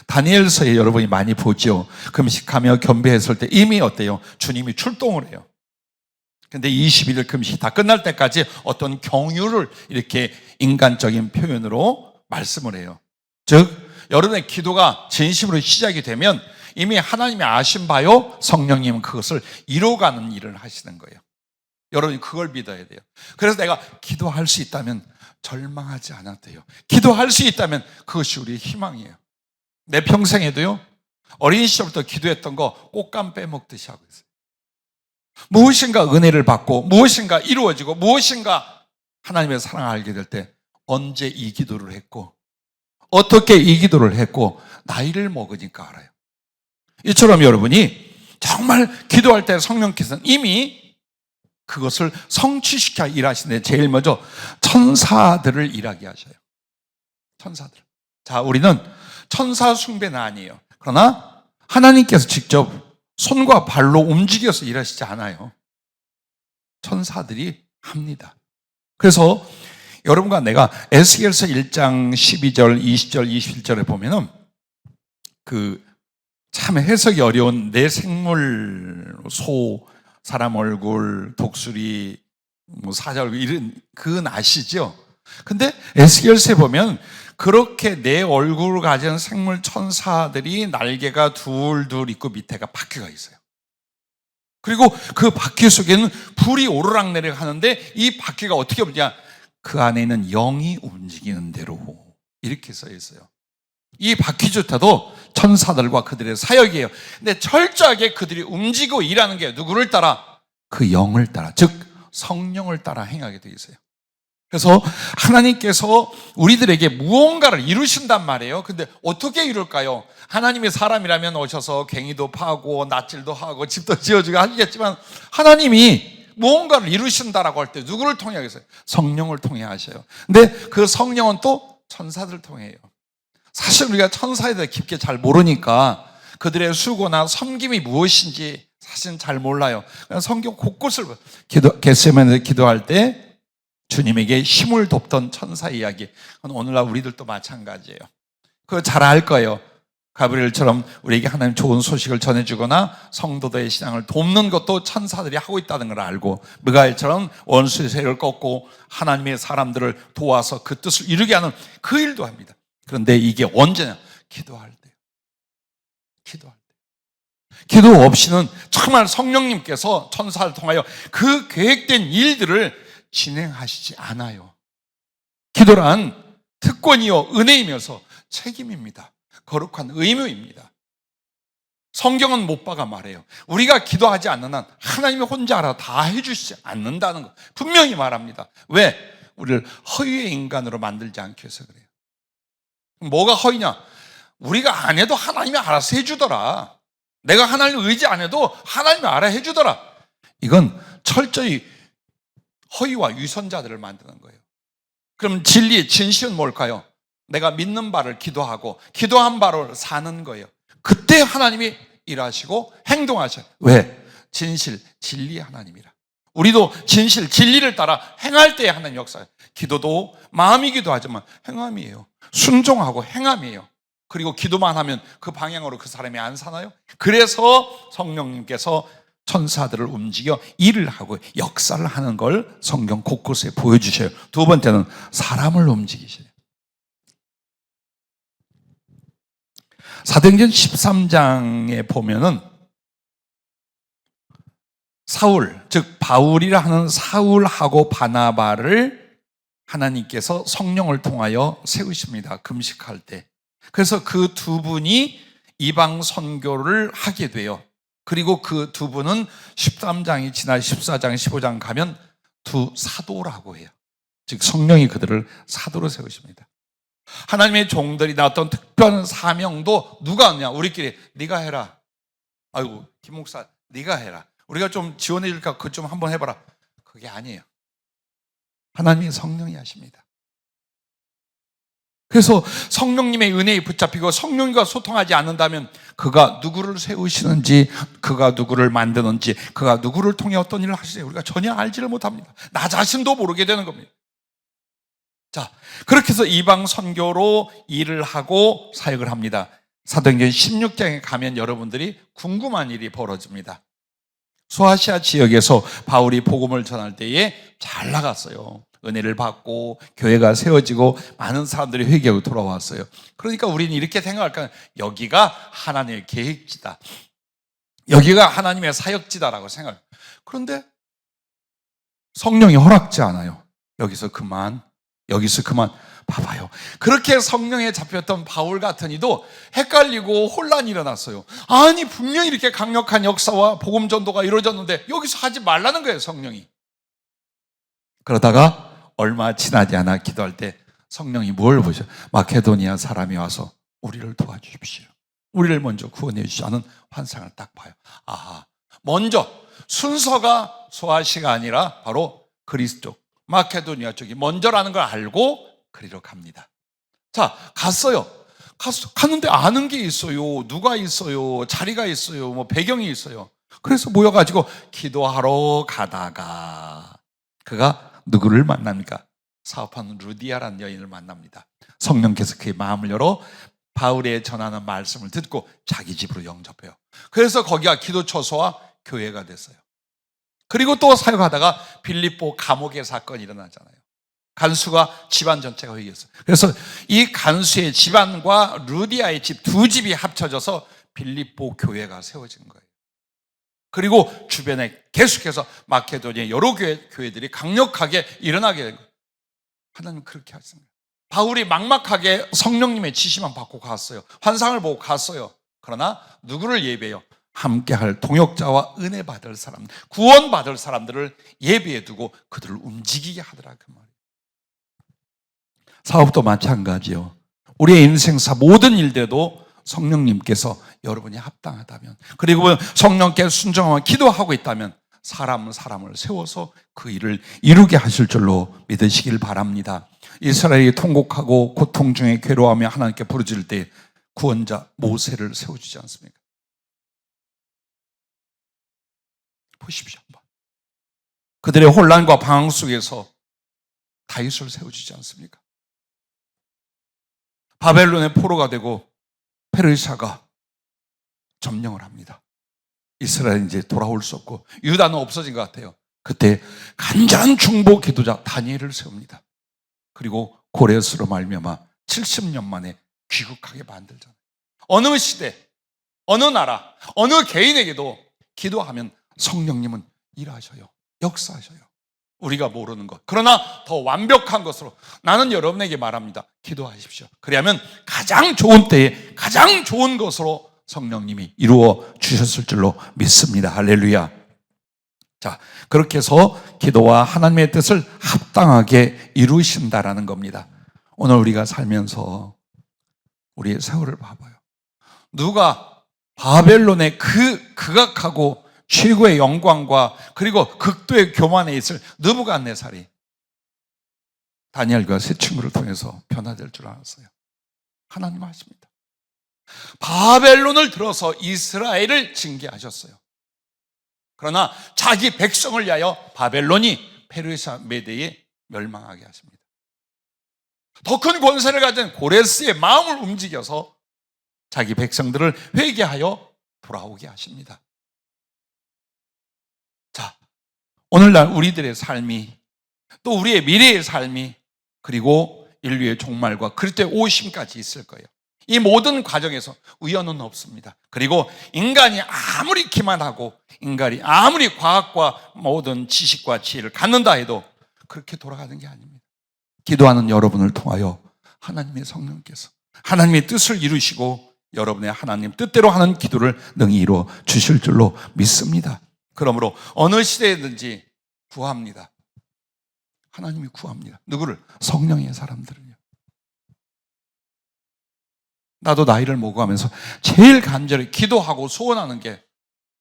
다니엘서에 여러분이 많이 보죠. 금식하며 겸비했을 때 이미 어때요? 주님이 출동을 해요. 근데 21일 금식 다 끝날 때까지 어떤 경유를 이렇게 인간적인 표현으로 말씀을 해요. 즉 여러분의 기도가 진심으로 시작이 되면 이미 하나님이 아신 바요 성령님은 그것을 이루어가는 일을 하시는 거예요. 여러분이 그걸 믿어야 돼요. 그래서 내가 기도할 수 있다면 절망하지 않아도 돼요. 기도할 수 있다면 그것이 우리의 희망이에요. 내 평생에도요 어린 시절부터 기도했던 거 꽃감 빼먹듯이 하고 있어요. 무엇인가 은혜를 받고 무엇인가 이루어지고 무엇인가 하나님의 사랑을 알게 될 때 언제 이 기도를 했고 어떻게 이 기도를 했고 나이를 먹으니까 알아요. 이처럼 여러분이 정말 기도할 때 성령께서는 이미 그것을 성취시켜 일하시는데 제일 먼저 천사들을 일하게 하셔요. 천사들. 자, 우리는 천사 숭배는 아니에요. 그러나 하나님께서 직접 손과 발로 움직여서 일하시지 않아요. 천사들이 합니다. 그래서 여러분과 내가 에스겔서 1장 12절, 20절, 21절에 보면은 참 해석이 어려운 내 생물, 소, 사람 얼굴, 독수리, 사자 얼굴 이런 그건 아시죠? 근데 에스겔서에 보면 그렇게 내 얼굴을 가진 생물 천사들이 날개가 둘둘 있고 밑에가 바퀴가 있어요. 그리고 그 바퀴 속에는 불이 오르락내리락 하는데 이 바퀴가 어떻게 보냐? 그 안에는 영이 움직이는 대로 이렇게 써 있어요. 이 바퀴조차도 천사들과 그들의 사역이에요. 근데 철저하게 그들이 움직이고 일하는 게 누구를 따라? 그 영을 따라, 즉 성령을 따라 행하게 되어 있어요. 그래서 하나님께서 우리들에게 무언가를 이루신단 말이에요. 근데 어떻게 이룰까요? 하나님이 사람이라면 오셔서 괭이도 파고 낫질도 하고 집도 지어주고 하시겠지만 하나님이 무언가를 이루신다라고 할 때 누구를 통해 하겠어요? 성령을 통해 하셔요. 근데 그 성령은 또 천사들을 통해 해요. 사실 우리가 천사에 대해 깊게 잘 모르니까 그들의 수고나 섬김이 무엇인지 사실은 잘 몰라요. 성경 곳곳을 겟세마네에서 기도할 때 주님에게 힘을 돕던 천사 이야기, 그건 오늘날 우리들도 마찬가지예요. 그거 잘 알 거예요. 가브리엘처럼 우리에게 하나님 좋은 소식을 전해주거나 성도들의 신앙을 돕는 것도 천사들이 하고 있다는 걸 알고, 미가엘처럼 원수의 세력을 꺾고 하나님의 사람들을 도와서 그 뜻을 이루게 하는 그 일도 합니다. 그런데 이게 언제냐? 기도할 때. 기도할 때. 기도 없이는 정말 성령님께서 천사를 통하여 그 계획된 일들을 진행하시지 않아요. 기도란 특권이요 은혜이면서 책임입니다. 거룩한 의무입니다. 성경은 못 박아 말해요. 우리가 기도하지 않는 한 하나님이 혼자 알아 다 해주시지 않는다는 거 분명히 말합니다. 왜? 우리를 허위의 인간으로 만들지 않기 위해서 그래요. 뭐가 허위냐? 우리가 안 해도 하나님이 알아서 해주더라. 내가 하나님을 의지 안 해도 하나님이 알아 해주더라. 이건 철저히 허위와 위선자들을 만드는 거예요. 그럼 진리, 진실은 뭘까요? 내가 믿는 바를 기도하고 기도한 바로 사는 거예요. 그때 하나님이 일하시고 행동하셔요. 왜? 진실, 진리의 하나님이라. 우리도 진실, 진리를 따라 행할 때에 하나님 역사예요. 기도도 마음이기도 하지만 행함이에요. 순종하고 행함이에요. 그리고 기도만 하면 그 방향으로 그 사람이 안 사나요? 그래서 성령님께서 천사들을 움직여 일을 하고 역사를 하는 걸 성경 곳곳에 보여주셔요. 두 번째는 사람을 움직이셔요. 사도행전 13장에 보면은 사울, 즉 바울이라 하는 사울하고 바나바를 하나님께서 성령을 통하여 세우십니다. 금식할 때. 그래서 그 두 분이 이방 선교를 하게 돼요. 그리고 그 두 분은 13장이 지나 14장, 15장 가면 두 사도라고 해요. 즉 성령이 그들을 사도로 세우십니다. 하나님의 종들이나 어떤 특별한 사명도 누가 하느냐? 우리끼리 네가 해라. 아이고 김 목사 네가 해라. 우리가 좀 지원해 줄까? 그거 좀 한번 해봐라. 그게 아니에요. 하나님의 성령이 하십니다. 그래서 성령님의 은혜에 붙잡히고 성령과 소통하지 않는다면 그가 누구를 세우시는지, 그가 누구를 만드는지, 그가 누구를 통해 어떤 일을 하시는지 우리가 전혀 알지를 못합니다. 나 자신도 모르게 되는 겁니다. 자, 그렇게 해서 이방 선교로 일을 하고 사역을 합니다. 사도행전 16장에 가면 여러분들이 궁금한 일이 벌어집니다. 소아시아 지역에서 바울이 복음을 전할 때에 잘 나갔어요. 은혜를 받고 교회가 세워지고 많은 사람들이 회개하고 돌아왔어요. 그러니까 우리는 이렇게 생각할까요? 여기가 하나님의 계획지다. 여기가 하나님의 사역지다라고 생각해요. 그런데 성령이 허락지 않아요. 여기서 그만. 봐봐요. 그렇게 성령에 잡혔던 바울 같은 이도 헷갈리고 혼란이 일어났어요. 아니 분명히 이렇게 강력한 역사와 복음 전도가 이루어졌는데 여기서 하지 말라는 거예요, 성령이. 그러다가 얼마 지나지 않아 기도할 때 성령이 뭘 보셔? 마케도니아 사람이 와서 우리를 도와주십시오. 우리를 먼저 구원해 주시자는 환상을 딱 봐요. 아하, 먼저 순서가 소아시가 아니라 바로 그리스 쪽, 마케도니아 쪽이 먼저라는 걸 알고 그리로 갑니다. 자, 갔는데 아는 게 있어요. 누가 있어요. 자리가 있어요. 뭐 배경이 있어요. 그래서 모여가지고 기도하러 가다가 그가 누구를 만납니까? 사업하는 루디아라는 여인을 만납니다. 성령께서 그의 마음을 열어 바울의 전하는 말씀을 듣고 자기 집으로 영접해요. 그래서 거기가 기도처소와 교회가 됐어요. 그리고 또 사역하다가 빌립보 감옥의 사건이 일어나잖아요. 간수가 집안 전체가 회개했어요. 그래서 이 간수의 집안과 루디아의 집 두 집이 합쳐져서 빌립보 교회가 세워진 거예요. 그리고 주변에 계속해서 마케도니아 여러 교회들이 강력하게 일어나게 된 거예요. 하나님 그렇게 하십니다. 바울이 막막하게 성령님의 지시만 받고 갔어요. 환상을 보고 갔어요. 그러나 누구를 예배해요? 함께할 동역자와 은혜 받을 사람, 구원 받을 사람들을 예배해 두고 그들을 움직이게 하더라 그 말이에요. 사업도 마찬가지요. 우리의 인생사 모든 일들도 성령님께서 여러분이 합당하다면, 그리고 성령께 순종하며 기도하고 있다면 사람을 세워서 그 일을 이루게 하실 줄로 믿으시길 바랍니다. 이스라엘이 통곡하고 고통 중에 괴로워하며 하나님께 부르짖을 때 구원자 모세를 세워주지 않습니까? 보십시오 한번. 그들의 혼란과 방황 속에서 다윗을 세워주지 않습니까? 바벨론의 포로가 되고 페르시아가 점령을 합니다. 이스라엘은 이제 돌아올 수 없고 유다는 없어진 것 같아요. 그때 간절한 중보 기도자 다니엘을 세웁니다. 그리고 고레스로 말미암아 70년 만에 귀국하게 만들잖아요. 어느 시대, 어느 나라, 어느 개인에게도 기도하면 성령님은 일하셔요. 역사하셔요. 우리가 모르는 것. 그러나 더 완벽한 것으로 나는 여러분에게 말합니다. 기도하십시오. 그리하면 가장 좋은 때에 가장 좋은 것으로 성령님이 이루어 주셨을 줄로 믿습니다. 할렐루야. 자, 그렇게 해서 기도와 하나님의 뜻을 합당하게 이루신다라는 겁니다. 오늘 우리가 살면서 우리의 세월을 봐봐요. 누가 바벨론의 그 극악하고 최고의 영광과 그리고 극도의 교만에 있을 느부갓네살이 다니엘과 세 친구를 통해서 변화될 줄 알았어요. 하나님 하십니다. 바벨론을 들어서 이스라엘을 징계하셨어요. 그러나 자기 백성을 위하여 바벨론이 페르시아 메대에 멸망하게 하십니다. 더 큰 권세를 가진 고레스의 마음을 움직여서 자기 백성들을 회개하여 돌아오게 하십니다. 자, 오늘날 우리들의 삶이 또 우리의 미래의 삶이 그리고 인류의 종말과 그리스도의 오심까지 있을 거예요. 이 모든 과정에서 우연은 없습니다. 그리고 인간이 아무리 기만하고 인간이 아무리 과학과 모든 지식과 지혜를 갖는다 해도 그렇게 돌아가는 게 아닙니다. 기도하는 여러분을 통하여 하나님의 성령께서 하나님의 뜻을 이루시고 여러분의 하나님 뜻대로 하는 기도를 능히 이루어 주실 줄로 믿습니다. 그러므로 어느 시대에든지 구합니다. 하나님이 구합니다. 누구를? 성령의 사람들을요. 나도 나이를 먹어가면서 제일 간절히 기도하고 소원하는 게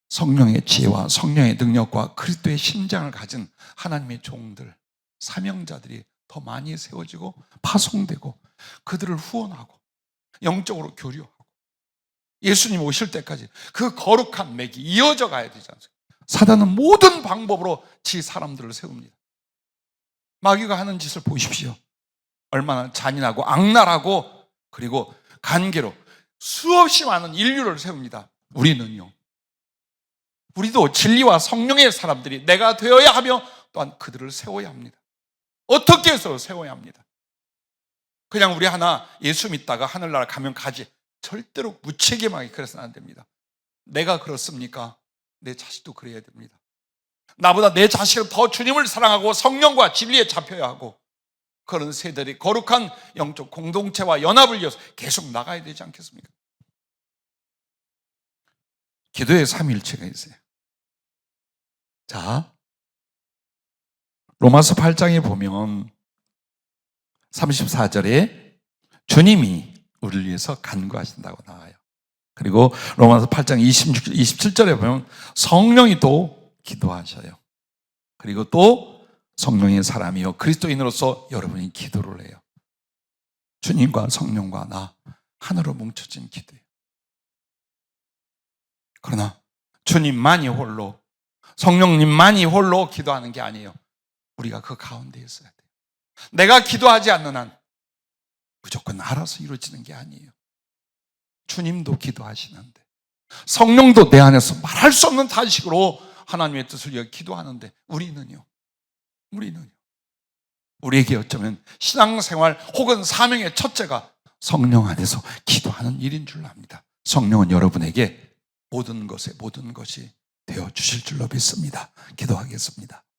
성령의 지혜와 성령의 능력과 그리스도의 심장을 가진 하나님의 종들, 사명자들이 더 많이 세워지고 파송되고 그들을 후원하고 영적으로 교류하고 예수님 오실 때까지 그 거룩한 맥이 이어져 가야 되지 않습니까? 사단은 모든 방법으로 지 사람들을 세웁니다. 마귀가 하는 짓을 보십시오. 얼마나 잔인하고 악랄하고 그리고 간계로 수없이 많은 인류를 세웁니다. 우리는요. 우리도 진리와 성령의 사람들이 내가 되어야 하며 또한 그들을 세워야 합니다. 어떻게 해서 세워야 합니다. 그냥 우리 하나 예수 믿다가 하늘나라 가면 가지. 절대로 무책임하게 그래서는 안 됩니다. 내가 그렇습니까? 내 자식도 그래야 됩니다. 나보다 내 자식은 더 주님을 사랑하고 성령과 진리에 잡혀야 하고 그런 세대들이 거룩한 영적 공동체와 연합을 이어서 계속 나가야 되지 않겠습니까? 기도의 삼위일체가 있어요. 자, 로마서 8장에 보면 34절에 주님이 우리를 위해서 간구하신다고 나와요. 그리고 로마서 8장 27절에 보면 성령이 또 기도하셔요. 그리고 또 성령의 사람이요 그리스도인으로서 여러분이 기도를 해요. 주님과 성령과 나 하나로 뭉쳐진 기도예요. 그러나 주님만이 홀로 성령님만이 홀로 기도하는 게 아니에요. 우리가 그 가운데 있어야 돼요. 내가 기도하지 않는 한 무조건 알아서 이루어지는 게 아니에요. 주님도 기도하시는데 성령도 내 안에서 말할 수 없는 탄식으로 하나님의 뜻을 위해 기도하는데 우리는요. 우리에게 어쩌면 신앙생활 혹은 사명의 첫째가 성령 안에서 기도하는 일인 줄 압니다. 성령은 여러분에게 모든 것이 되어 주실 줄로 믿습니다. 기도하겠습니다.